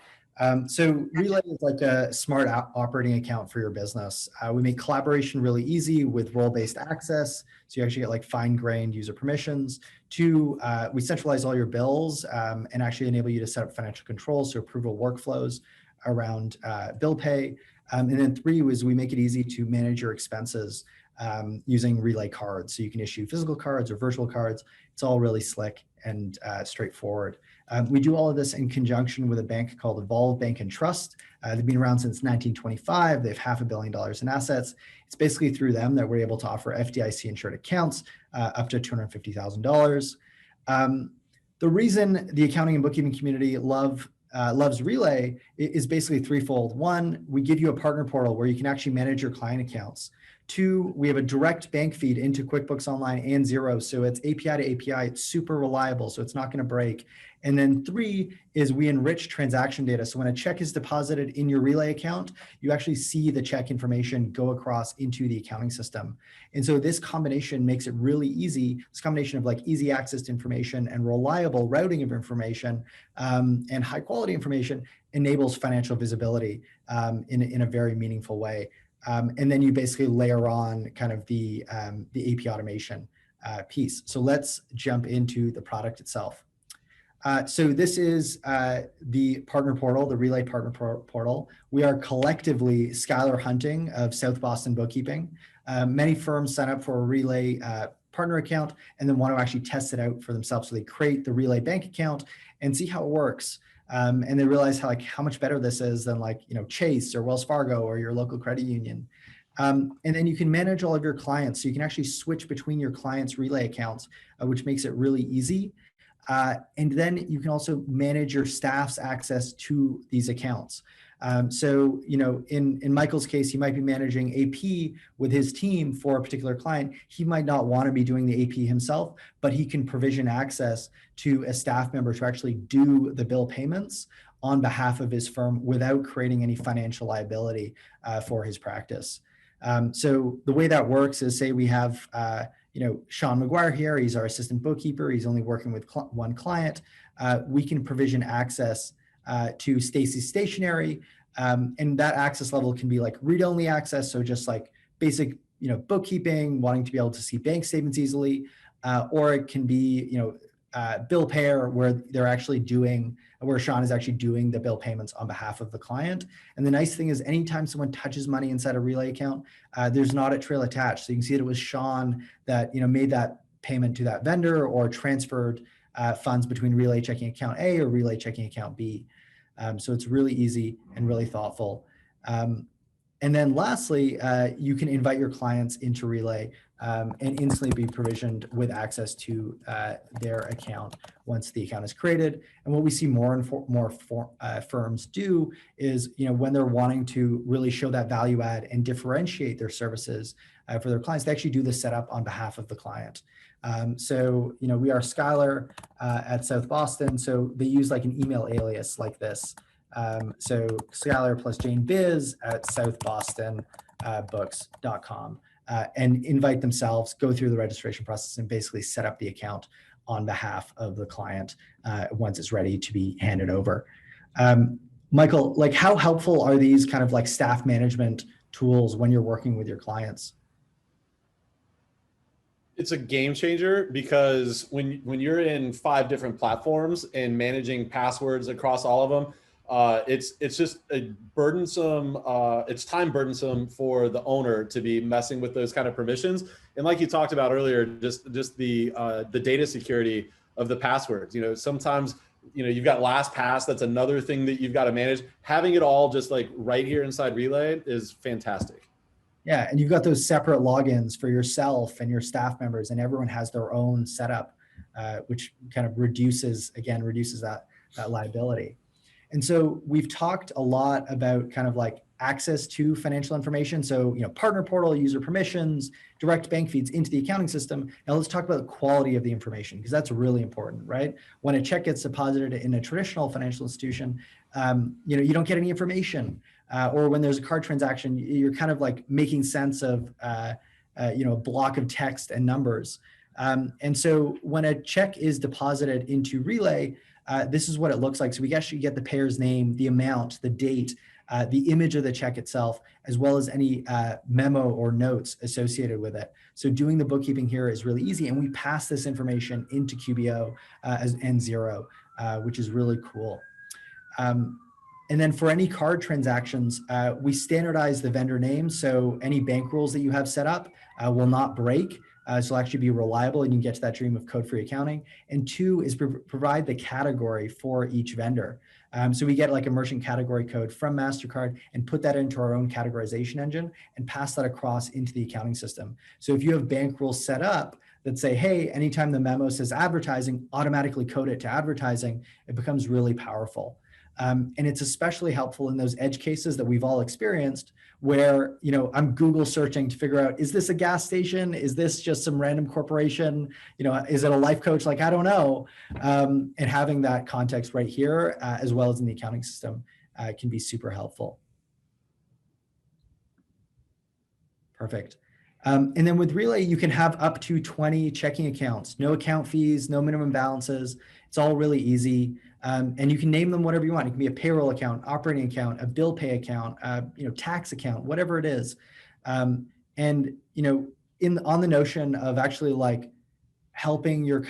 So Relay is like a smart operating account for your business. We make collaboration really easy with role-based access, so you actually get like fine-grained user permissions. Two, we centralize all your bills and actually enable you to set up financial controls, so approval workflows around bill pay. And then three was we make it easy to manage your expenses using Relay cards. So you can issue physical cards or virtual cards. It's all really slick and straightforward. We do all of this in conjunction with a bank called Evolve Bank and Trust. They've been around since 1925. They have $500 million in assets. It's basically through them that we're able to offer FDIC insured accounts up to $250,000. The reason the accounting and bookkeeping community loves Relay is basically threefold. One, we give you a partner portal where you can actually manage your client accounts. Two, we have a direct bank feed into QuickBooks Online and Xero. So it's API to API, it's super reliable, so it's not going to break. And then three is we enrich transaction data. So when a check is deposited in your Relay account, you actually see the check information go across into the accounting system. And so this combination makes it really easy. This combination of like easy access to information and reliable routing of information and high quality information enables financial visibility in a very meaningful way. And then you basically layer on kind of the AP automation piece. So let's jump into the product itself. So this is the partner portal, the Relay partner portal. We are collectively Skylar Hunting of South Boston Bookkeeping. Many firms sign up for a Relay partner account and then want to actually test it out for themselves. So they create the Relay bank account and see how it works. And they realize how much better this is than Chase or Wells Fargo or your local credit union. And then you can manage all of your clients. So you can actually switch between your clients' Relay accounts, which makes it really easy. And then you can also manage your staff's access to these accounts. So, in Michael's case, he might be managing AP with his team for a particular client. He might not want to be doing the AP himself, but he can provision access to a staff member to actually do the bill payments on behalf of his firm without creating any financial liability for his practice. So the way that works is, say we have Sean McGuire here, he's our assistant bookkeeper. He's only working with one client. We can provision access to Stacy's stationery. And that access level can be like read-only access. So just like basic, bookkeeping, wanting to be able to see bank statements easily, or it can be, bill payer where Sean is actually doing the bill payments on behalf of the client. And the nice thing is anytime someone touches money inside a Relay account, there's an audit trail attached. So you can see that it was Sean that, made that payment to that vendor or transferred funds between Relay checking account A or Relay checking account B. So it's really easy and really thoughtful. And then lastly, you can invite your clients into Relay and instantly be provisioned with access to their account once the account is created. And what we see more and more firms do is, when they're wanting to really show that value add and differentiate their services for their clients, they actually do the setup on behalf of the client. So, we are Skylar at South Boston. So they use like an email alias like this. So Skylar plus Jane Biz at southbostonbooks.com and invite themselves, go through the registration process and basically set up the account on behalf of the client once it's ready to be handed over. Michael, like how helpful are these kind of like staff management tools when you're working with your clients? It's a game changer because when you're in 5 different platforms and managing passwords across all of them, it's just a burdensome, it's time burdensome for the owner to be messing with those kind of permissions. And like you talked about earlier, just the data security of the passwords. Sometimes you've got LastPass. That's another thing that you've got to manage. Having it all just like right here inside Relay is fantastic. Yeah, and you've got those separate logins for yourself and your staff members, and everyone has their own setup, which kind of reduces that liability. And so we've talked a lot about kind of like access to financial information. So, partner portal, user permissions, direct bank feeds into the accounting system. Now let's talk about the quality of the information, because that's really important, right? When a check gets deposited in a traditional financial institution, you don't get any information. Or when there's a card transaction, you're kind of like making sense of, a block of text and numbers. And so when a check is deposited into Relay, this is what it looks like. So we actually get the payer's name, the amount, the date, the image of the check itself, as well as any memo or notes associated with it. So doing the bookkeeping here is really easy. And we pass this information into QBO as N0, which is really cool. And then for any card transactions, we standardize the vendor name. So any bank rules that you have set up will not break. So it'll actually be reliable, and you can get to that dream of code-free accounting. And two is provide the category for each vendor. So we get like a merchant category code from MasterCard and put that into our own categorization engine and pass that across into the accounting system. So if you have bank rules set up that say, hey, anytime the memo says advertising, automatically code it to advertising, it becomes really powerful. And it's especially helpful in those edge cases that we've all experienced where, I'm Google searching to figure out, is this a gas station? Is this just some random corporation? Is it a life coach? Like, I don't know. And having that context right here, as well as in the accounting system, can be super helpful. Perfect. And then with Relay, you can have up to 20 checking accounts, no account fees, no minimum balances. It's all really easy. And you can name them whatever you want. It can be a payroll account, operating account, a bill pay account, tax account, whatever it is. And, on the notion of actually like helping your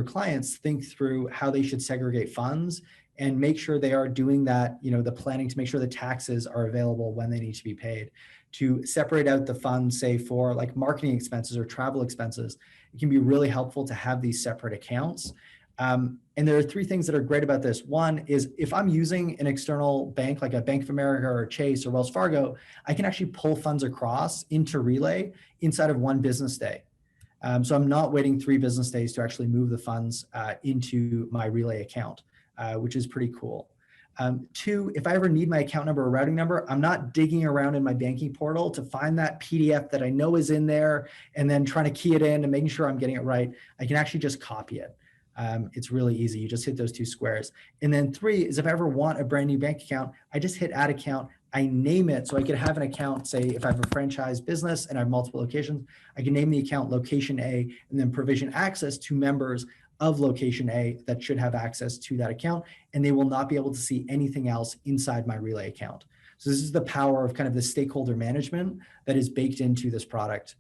clients think through how they should segregate funds and make sure they are doing that, the planning to make sure the taxes are available when they need to be paid, to separate out the funds, say for like marketing expenses or travel expenses. It can be really helpful to have these separate accounts. And there are three things that are great about this. One is if I'm using an external bank, like a Bank of America or Chase or Wells Fargo, I can actually pull funds across into Relay inside of one business day. So I'm not waiting 3 business days to actually move the funds into my Relay account, which is pretty cool. 2, if I ever need my account number or routing number, I'm not digging around in my banking portal to find that PDF that I know is in there and then trying to key it in and making sure I'm getting it right. I can actually just copy it. It's really easy. You just hit those 2 squares. And then 3 is if I ever want a brand new bank account, I just hit add account. I name it. So I could have an account, say if I have a franchise business and I have multiple locations, I can name the account location A and then provision access to members of location A that should have access to that account. And they will not be able to see anything else inside my Relay account. So this is the power of kind of the stakeholder management that is baked into this product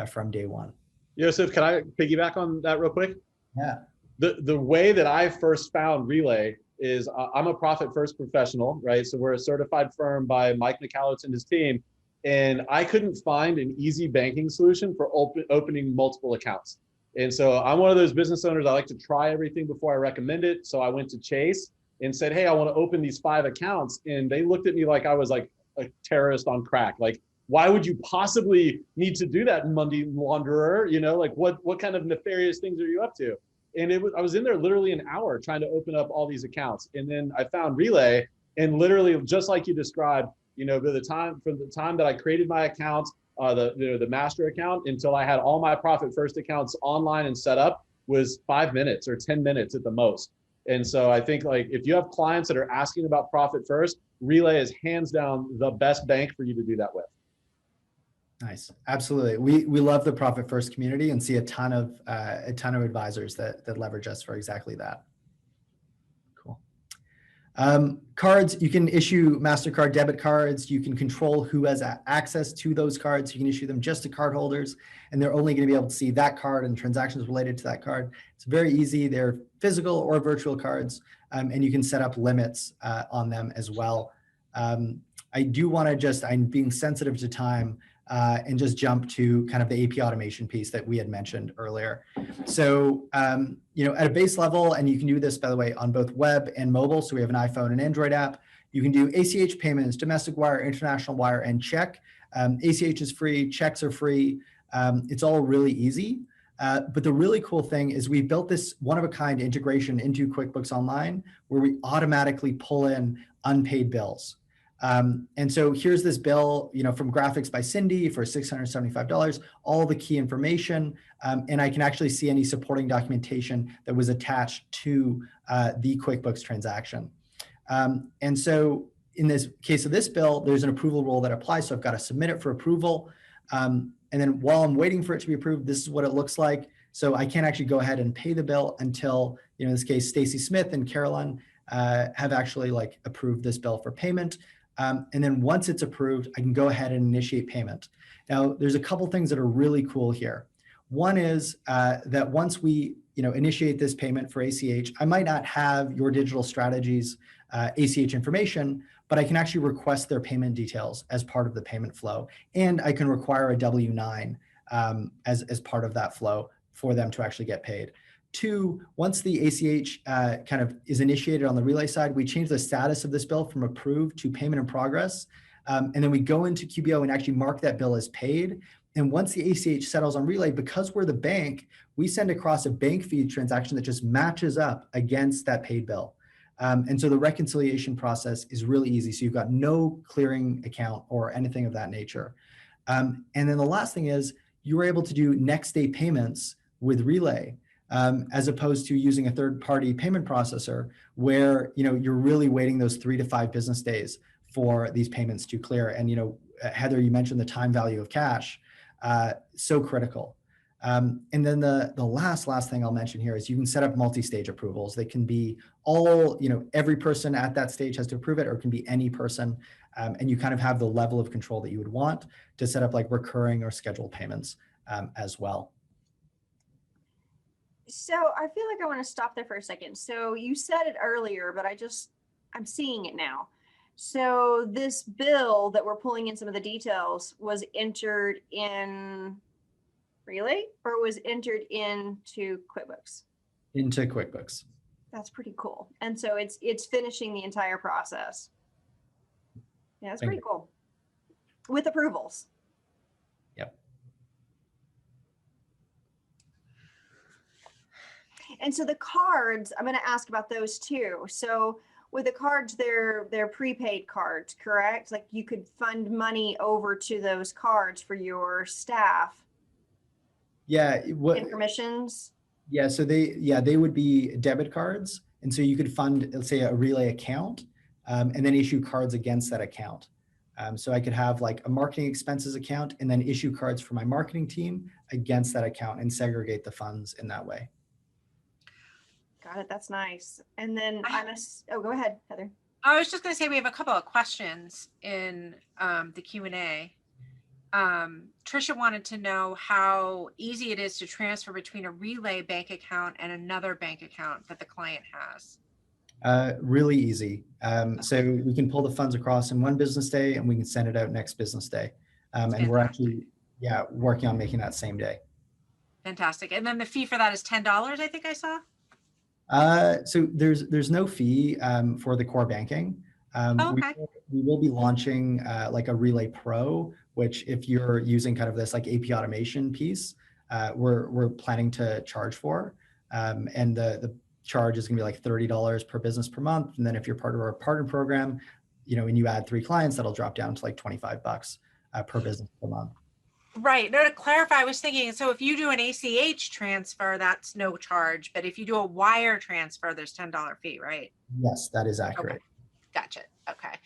from day one. Joseph, can I piggyback on that real quick? Yeah. The way that I first found Relay is I'm a profit first professional, right? So we're a certified firm by Mike McCallert and his team. And I couldn't find an easy banking solution for opening multiple accounts. And so I'm one of those business owners. I like to try everything before I recommend it. So I went to Chase and said, hey, I want to open these 5 accounts. And they looked at me like I was like a terrorist on crack. Like, why would you possibly need to do that, money launderer? Like what kind of nefarious things are you up to? And I was in there literally an hour trying to open up all these accounts. And then I found Relay, and literally just like you described, from the time that I created my account, the master account, until I had all my profit first accounts online and set up was 5 minutes or 10 minutes at the most. And so I think like if you have clients that are asking about profit first, Relay is hands down the best bank for you to do that with. Nice. Absolutely. We love the profit first community and see a ton of advisors that leverage us for exactly that. Cool. Cards, you can issue MasterCard debit cards. You can control who has access to those cards. You can issue them just to cardholders, and they're only going to be able to see that card and transactions related to that card. It's very easy. They're physical or virtual cards, and you can set up limits on them as well. I do want to just, I'm being sensitive to time, and just jump to kind of the AP automation piece that we had mentioned earlier. So, at a base level, and you can do this, by the way, on both web and mobile. So we have an iPhone and Android app. You can do ACH payments, domestic wire, international wire, and check. ACH is free, checks are free. It's all really easy. But the really cool thing is we built this one-of-a-kind integration into QuickBooks Online where we automatically pull in unpaid bills. And so here's this bill, from Graphics by Cindy for $675, all the key information, and I can actually see any supporting documentation that was attached to the QuickBooks transaction. And so in this case of this bill, there's an approval rule that applies, so I've got to submit it for approval. And then while I'm waiting for it to be approved, this is what it looks like. So I can't actually go ahead and pay the bill until, in this case, Stacy Smith and Carolyn have actually approved this bill for payment. And then once it's approved, I can go ahead and initiate payment. Now, there's a couple things that are really cool here. One is that once we initiate this payment for ACH, I might not have your digital strategies ACH information, but I can actually request their payment details as part of the payment flow. And I can require a W-9 as part of that flow for them to actually get paid. Two, once the ACH kind of is initiated on the Relay side, we change the status of this bill from approved to payment in progress. And then we go into QBO and actually mark that bill as paid. And once the ACH settles on Relay, because we're the bank, we send across a bank fee transaction that just matches up against that paid bill. And so the reconciliation process is really easy. So you've got no clearing account or anything of that nature. And then the last thing is you're able to do next day payments with Relay. As opposed to using a third-party payment processor where you're really waiting those 3 to 5 business days for these payments to clear. And Heather, you mentioned the time value of cash, so critical. And then the last thing I'll mention here is you can set up multi-stage approvals. They can be all, every person at that stage has to approve it, or it can be any person. And you kind of have the level of control that you would want to set up recurring or scheduled payments as well. So I feel like I want to stop there for a second. So you said it earlier, but I'm seeing it now. So this bill that we're pulling in some of the details was entered in Relay or was entered into QuickBooks? Into QuickBooks. That's pretty cool. And so it's finishing the entire process. Yeah, that's pretty cool. With approvals. Yep. And so the cards, I'm going to ask about those too. So with the cards, they're prepaid cards, correct? Like you could fund money over to those cards for your staff. Yeah. And permissions. Yeah. So they would be debit cards. And so you could fund, let's say, a Relay account and then issue cards against that account. So I could have a marketing expenses account and then issue cards for my marketing team against that account and segregate the funds in that way. Got it. That's nice. And then go ahead, Heather. I was just going to say we have a couple of questions in the Q&A. Trisha wanted to know how easy it is to transfer between a Relay bank account and another bank account that the client has. Really easy. So we can pull the funds across in one business day and we can send it out next business day. And we're actually, working on making that same day. Fantastic. And then the fee for that is $10, I think I saw. So there's no fee for the core banking. Okay. We will be launching a Relay Pro, which if you're using kind of this AP automation piece, we're planning to charge for. And the charge is going to be $30 per business per month. And then if you're part of our partner program, and you add 3 clients, that'll drop down to $25 per business per month. Right. No, to clarify, I was thinking, so if you do an ACH transfer, that's no charge. But if you do a wire transfer, there's $10 fee, right? Yes, that is accurate. Okay. Gotcha. Okay.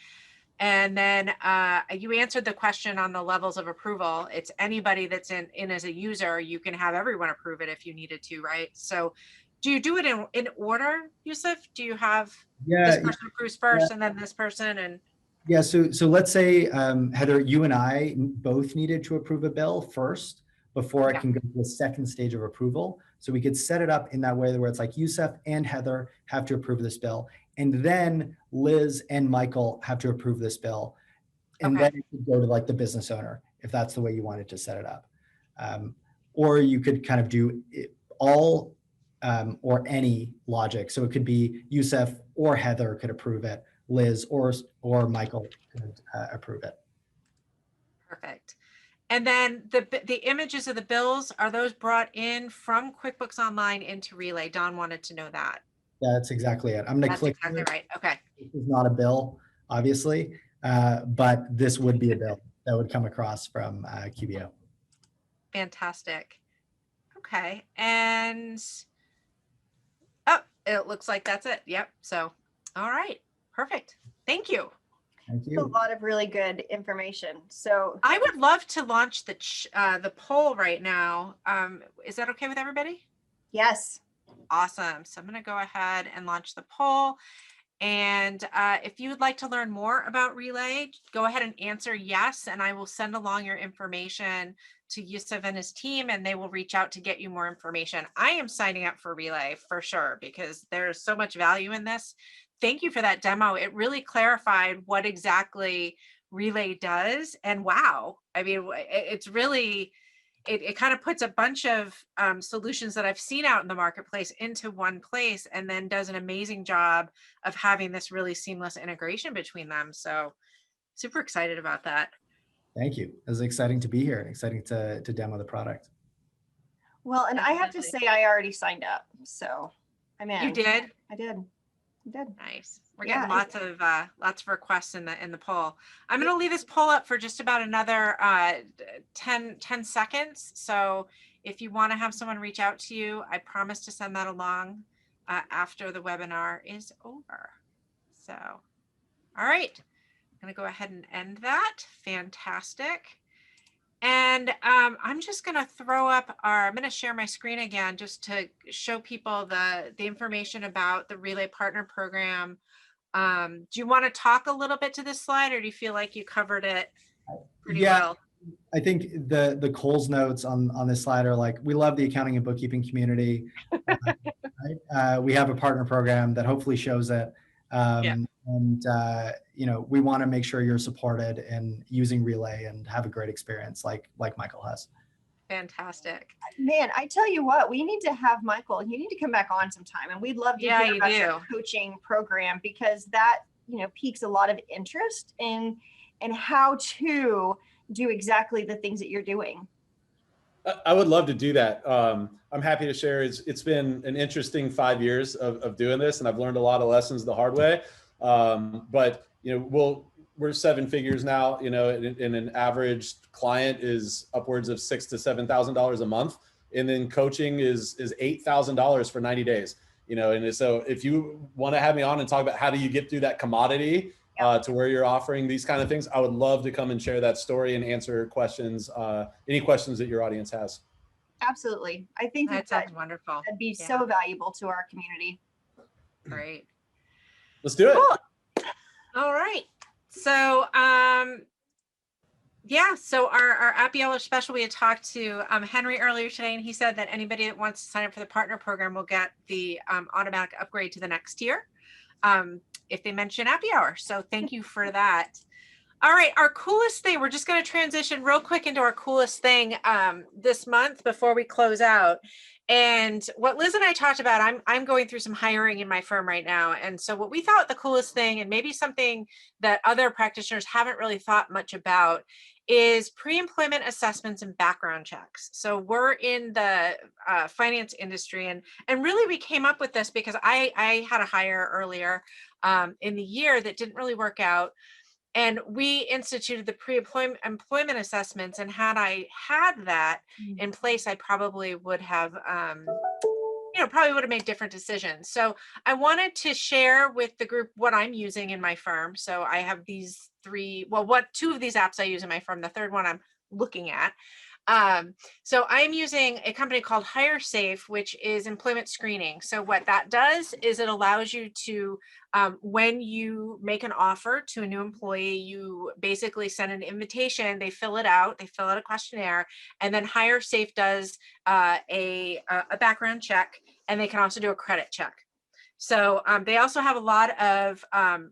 And then you answered the question on the levels of approval. It's anybody that's in as a user, you can have everyone approve it if you needed to, right? So Do you do it in order, Yusuf? Do you have this Yeah, person approves first and then this person? And yeah. So let's say, Heather, you and I both needed to approve a bill first before it yeah, can go to the second stage of approval. So we could set it up in that way where it's like Yusuf and Heather have to approve this bill, and then Liz and Michael have to approve this bill, and okay. then it could go to like the business owner if that's the way you wanted to set it up. Um, or you could kind of do it all, or any logic. So it could be Yusuf or Heather could approve it, Liz or Michael could approve it. Perfect. And then the images of the bills, are those brought in from QuickBooks Online into Relay? Don wanted to know that. That's exactly it. I'm going to That's click exactly here. right. Okay. This is not a bill, obviously, but this would be a bill that would come across from QBO. Fantastic. Okay. And oh, it looks like that's it. Yep. So, all right. Perfect. Thank you. Thank A you. lot of really good information. So I would love to launch the poll right now. Is that okay with everybody? yes, Awesome. So I'm going to go ahead and launch the poll. And if you would like to learn more about Relay, go ahead and answer yes, and I will send along your information to Yusuf and his team, and they will reach out to get you more information. I am signing up for Relay for sure because there's so much value in this. Thank you for that demo. It really clarified what exactly Relay does. And wow, I mean, it's really, it kind of puts a bunch of solutions that I've seen out in the marketplace into one place and then does an amazing job of having this really seamless integration between them. So super excited about that. Thank you. It was exciting to be here and exciting to demo the product. well, and I have to Definitely. say I already signed up. So I'm in. You did? I did. I did. Nice. We're Yeah, getting lots of requests in the poll. I'm going to leave this poll up for just about another 10 seconds. So if you want to have someone reach out to you, I promise to send that along after the webinar is over. So, all right, I'm going to go ahead and end that. Fantastic. And I'm just going to throw up I'm going to share my screen again just to show people the information about the Relay Partner Program. Do you want to talk a little bit to this slide, or do you feel like you covered it pretty well? I think the Coles notes on this slide are like, we love the accounting and bookkeeping community. Right? We have a partner program that hopefully shows it. And we want to make sure you're supported in using Relay and have a great experience like Michael has. Fantastic. man, I tell you what, we need to have Michael. You need to come back on sometime, and we'd love to Yeah, hear you about do. your coaching program because that piques a lot of interest in how to do exactly the things that you're doing. I would love to do that. I'm happy to share. It's been an interesting 5 years of doing this, and I've learned a lot of lessons the hard way. But we're 7 figures now. And an average client is upwards of $6,000 to $7,000 a month, and then coaching is $8,000 for 90 days. And so if you want to have me on and talk about how do you get through that commodity to where you're offering these kind of things, I would love to come and share that story and answer questions, any questions that your audience has. Absolutely. I think That sounds wonderful. that'd be Yeah. so valuable to our community. Great. Let's do it. Cool. All right. So, so our Happy Hour special, we had talked to Henry earlier today, and he said that anybody that wants to sign up for the partner program will get the automatic upgrade to the next tier if they mention Happy Hour. So thank you for that. All right, our coolest thing, we're just going to transition real quick into our coolest thing this month before we close out. And what Liz and I talked about, I'm going through some hiring in my firm right now. And so what we thought the coolest thing, and maybe something that other practitioners haven't really thought much about, is pre-employment assessments and background checks. So we're in the finance industry, and really we came up with this because I had a hire earlier in the year that didn't really work out. And we instituted the pre-employment assessments, and had I had that in place, I probably would have made different decisions. So I wanted to share with the group what I'm using in my firm. So I have these 2 of these apps I use in my firm. The third one I'm looking at. So I'm using a company called HireSafe, which is employment screening. So what that does is it allows you to, when you make an offer to a new employee, you basically send an invitation, they fill it out, they fill out a questionnaire, and then HireSafe does a background check, and they can also do a credit check. So they also have a lot of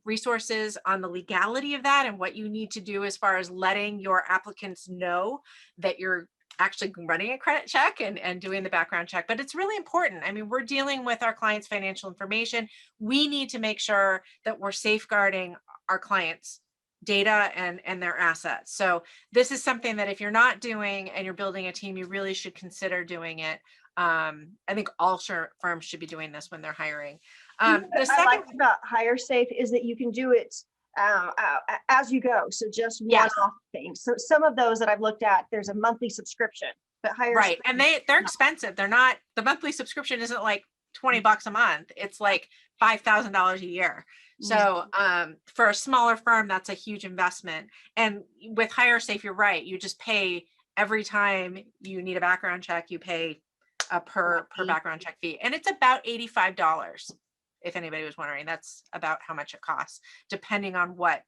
resources on the legality of that and what you need to do as far as letting your applicants know that you're actually running a credit check and doing the background check. But it's really important. I mean, we're dealing with our clients' financial information. We need to make sure that we're safeguarding our clients' data and their assets. So this is something that if you're not doing and you're building a team, you really should consider doing it. I think all firms should be doing this when they're hiring. You know The what I second, liked about HireSafe is that you can do it as you go. So just Yes. one-off things. So some of those that I've looked at, there's a monthly subscription, but HireSafe. right, and they're expensive. They're not, the monthly subscription isn't like $20 a month. It's like $5,000 a year. So for a smaller firm, that's a huge investment. And with HireSafe, you're right. You just pay every time you need a background check. You pay a per background check fee, and it's about $85. If anybody was wondering, that's about how much it costs, depending on what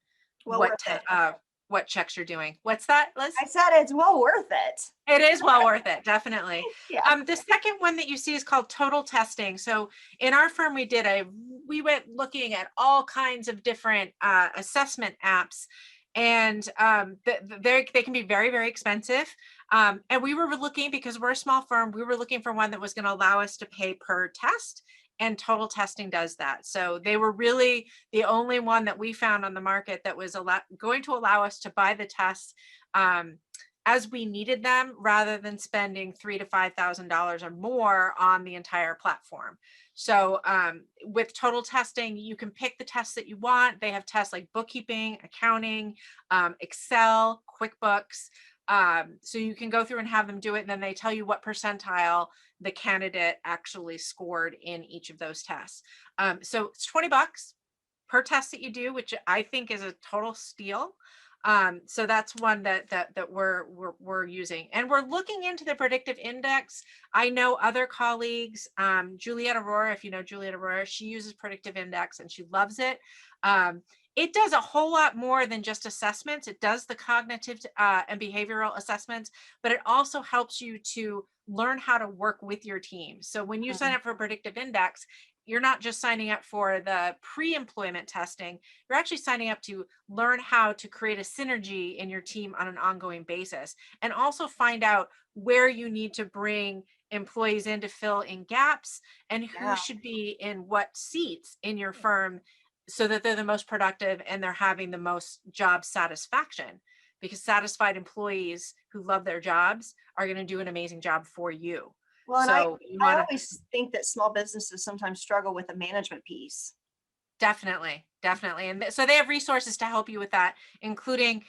checks you're doing. What's that, Liz? I said it's well worth it. It is well worth it, definitely. Yeah. The second one that you see is called total testing. So in our firm, we went looking at all kinds of different assessment apps, and they can be very, very expensive. And we were looking, because we're a small firm, we were looking for one that was going to allow us to pay per test. And total testing does that. So they were really the only one that we found on the market that was going to allow us to buy the tests as we needed them, rather than spending $3,000 to $5,000 or more on the entire platform. So with total testing, you can pick the tests that you want. They have tests like bookkeeping, accounting, Excel, QuickBooks. So you can go through and have them do it, and then they tell you what percentile the candidate actually scored in each of those tests. So it's $20 per test that you do, which I think is a total steal. So that's one that we're using, and we're looking into the predictive index. I know other colleagues, Juliet Aurora, if you know Juliet Aurora, she uses predictive index and she loves it. It does a whole lot more than just assessments. It does the cognitive and behavioral assessments, but it also helps you to learn how to work with your team. So when you sign up for predictive index, you're not just signing up for the pre-employment testing, you're actually signing up to learn how to create a synergy in your team on an ongoing basis, and also find out where you need to bring employees in to fill in gaps, and who should be in what seats in your firm, so that they're the most productive and they're having the most job satisfaction, because satisfied employees who love their jobs are going to do an amazing job for you. Well, and So I always think that small businesses sometimes struggle with the management piece. Definitely. And so they have resources to help you with that, including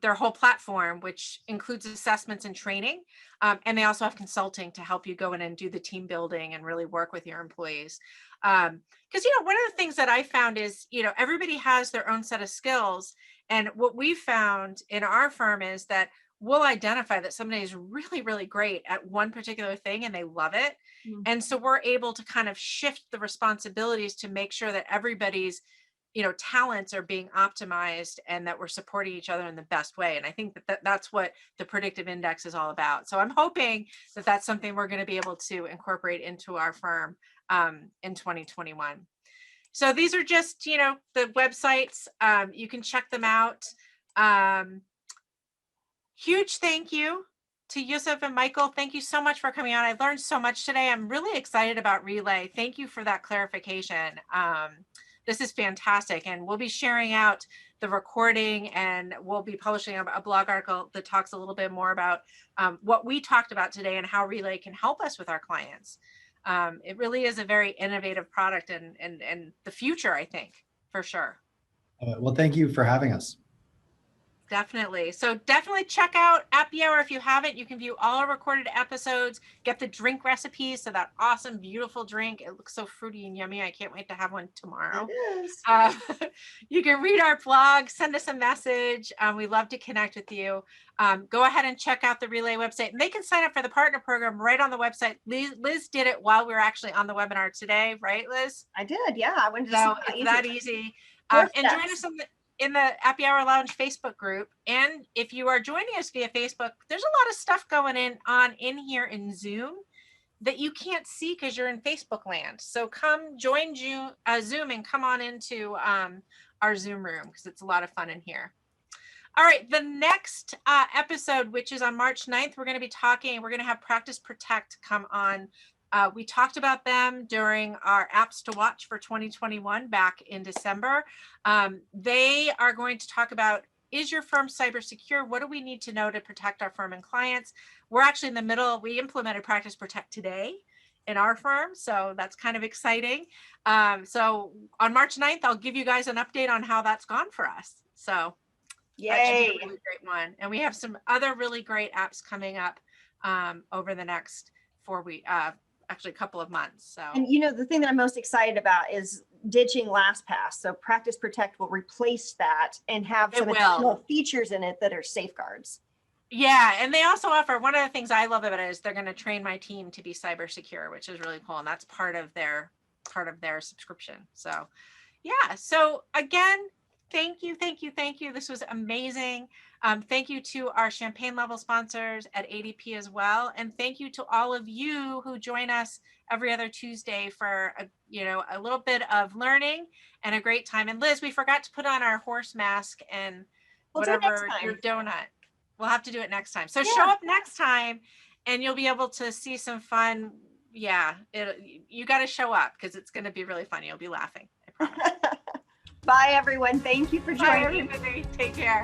their whole platform, which includes assessments and training. And they also have consulting to help you go in and do the team building and really work with your employees. Because, one of the things that I found is, everybody has their own set of skills. And what we found in our firm is that we'll identify that somebody is really, really great at one particular thing and they love it. And so we're able to kind of shift the responsibilities to make sure that everybody's, talents are being optimized and that we're supporting each other in the best way. And I think that's what the predictive index is all about. So I'm hoping that that's something we're going to be able to incorporate into our firm in 2021. So these are just, the websites. You can check them out. Huge thank you to Yusuf and Michael. Thank you so much for coming on. I learned so much today. I'm really excited about Relay. Thank you for that clarification. This is fantastic. And we'll be sharing out the recording, and we'll be publishing a blog article that talks a little bit more about what we talked about today and how Relay can help us with our clients. It really is a very innovative product and the future, I think, for sure. Well, thank you for having us. Definitely. So definitely check out Happy Hour if you haven't. You can view all our recorded episodes, get the drink recipes. So that awesome, beautiful drink. It looks so fruity and yummy. I can't wait to have one tomorrow. It is. You can read our blog, send us a message. We love to connect with you. Go ahead and check out the Relay website. And they can sign up for the partner program right on the website. Liz did it while we were actually on the webinar today, right, Liz? I did. Yeah. I wanted to So see it's that easy. Four And join steps. us in the Happy Hour Lounge Facebook group. And if you are joining us via Facebook, there's a lot of stuff going on in here in Zoom that you can't see because you're in Facebook land. So come join Zoom and come on into our Zoom room because it's a lot of fun in here. All right, the next episode, which is on March 9th, we're going to have Practice Protect come on. We talked about them during our apps to watch for 2021 back in December. They are going to talk about, is your firm cyber secure? What do we need to know to protect our firm and clients? We're actually in the middle. We implemented Practice Protect today in our firm, so that's kind of exciting. So on March 9th, I'll give you guys an update on how that's gone for us. So that should be a really great one. And we have some other really great apps coming up over the next 4 weeks. Actually a couple of months. So, and you know, the thing that I'm most excited about is ditching LastPass. So Practice Protect will replace that and have some additional features in it that are safeguards. Yeah, and they also offer, one of the things I love about it is they're going to train my team to be cyber secure, which is really cool, and that's part of their subscription. So yeah, so again, thank you. This was amazing. Thank you to our champagne level sponsors at ADP as well. And thank you to all of you who join us every other Tuesday for a little bit of learning and a great time. And Liz, we forgot to put on our horse mask and whatever your donut. We'll have to do it next time. So show up next time and you'll be able to see some fun. Yeah, you got to show up because it's going to be really fun. You'll be laughing. I promise. Bye, everyone. Thank you for joining. Bye, everybody. Take care.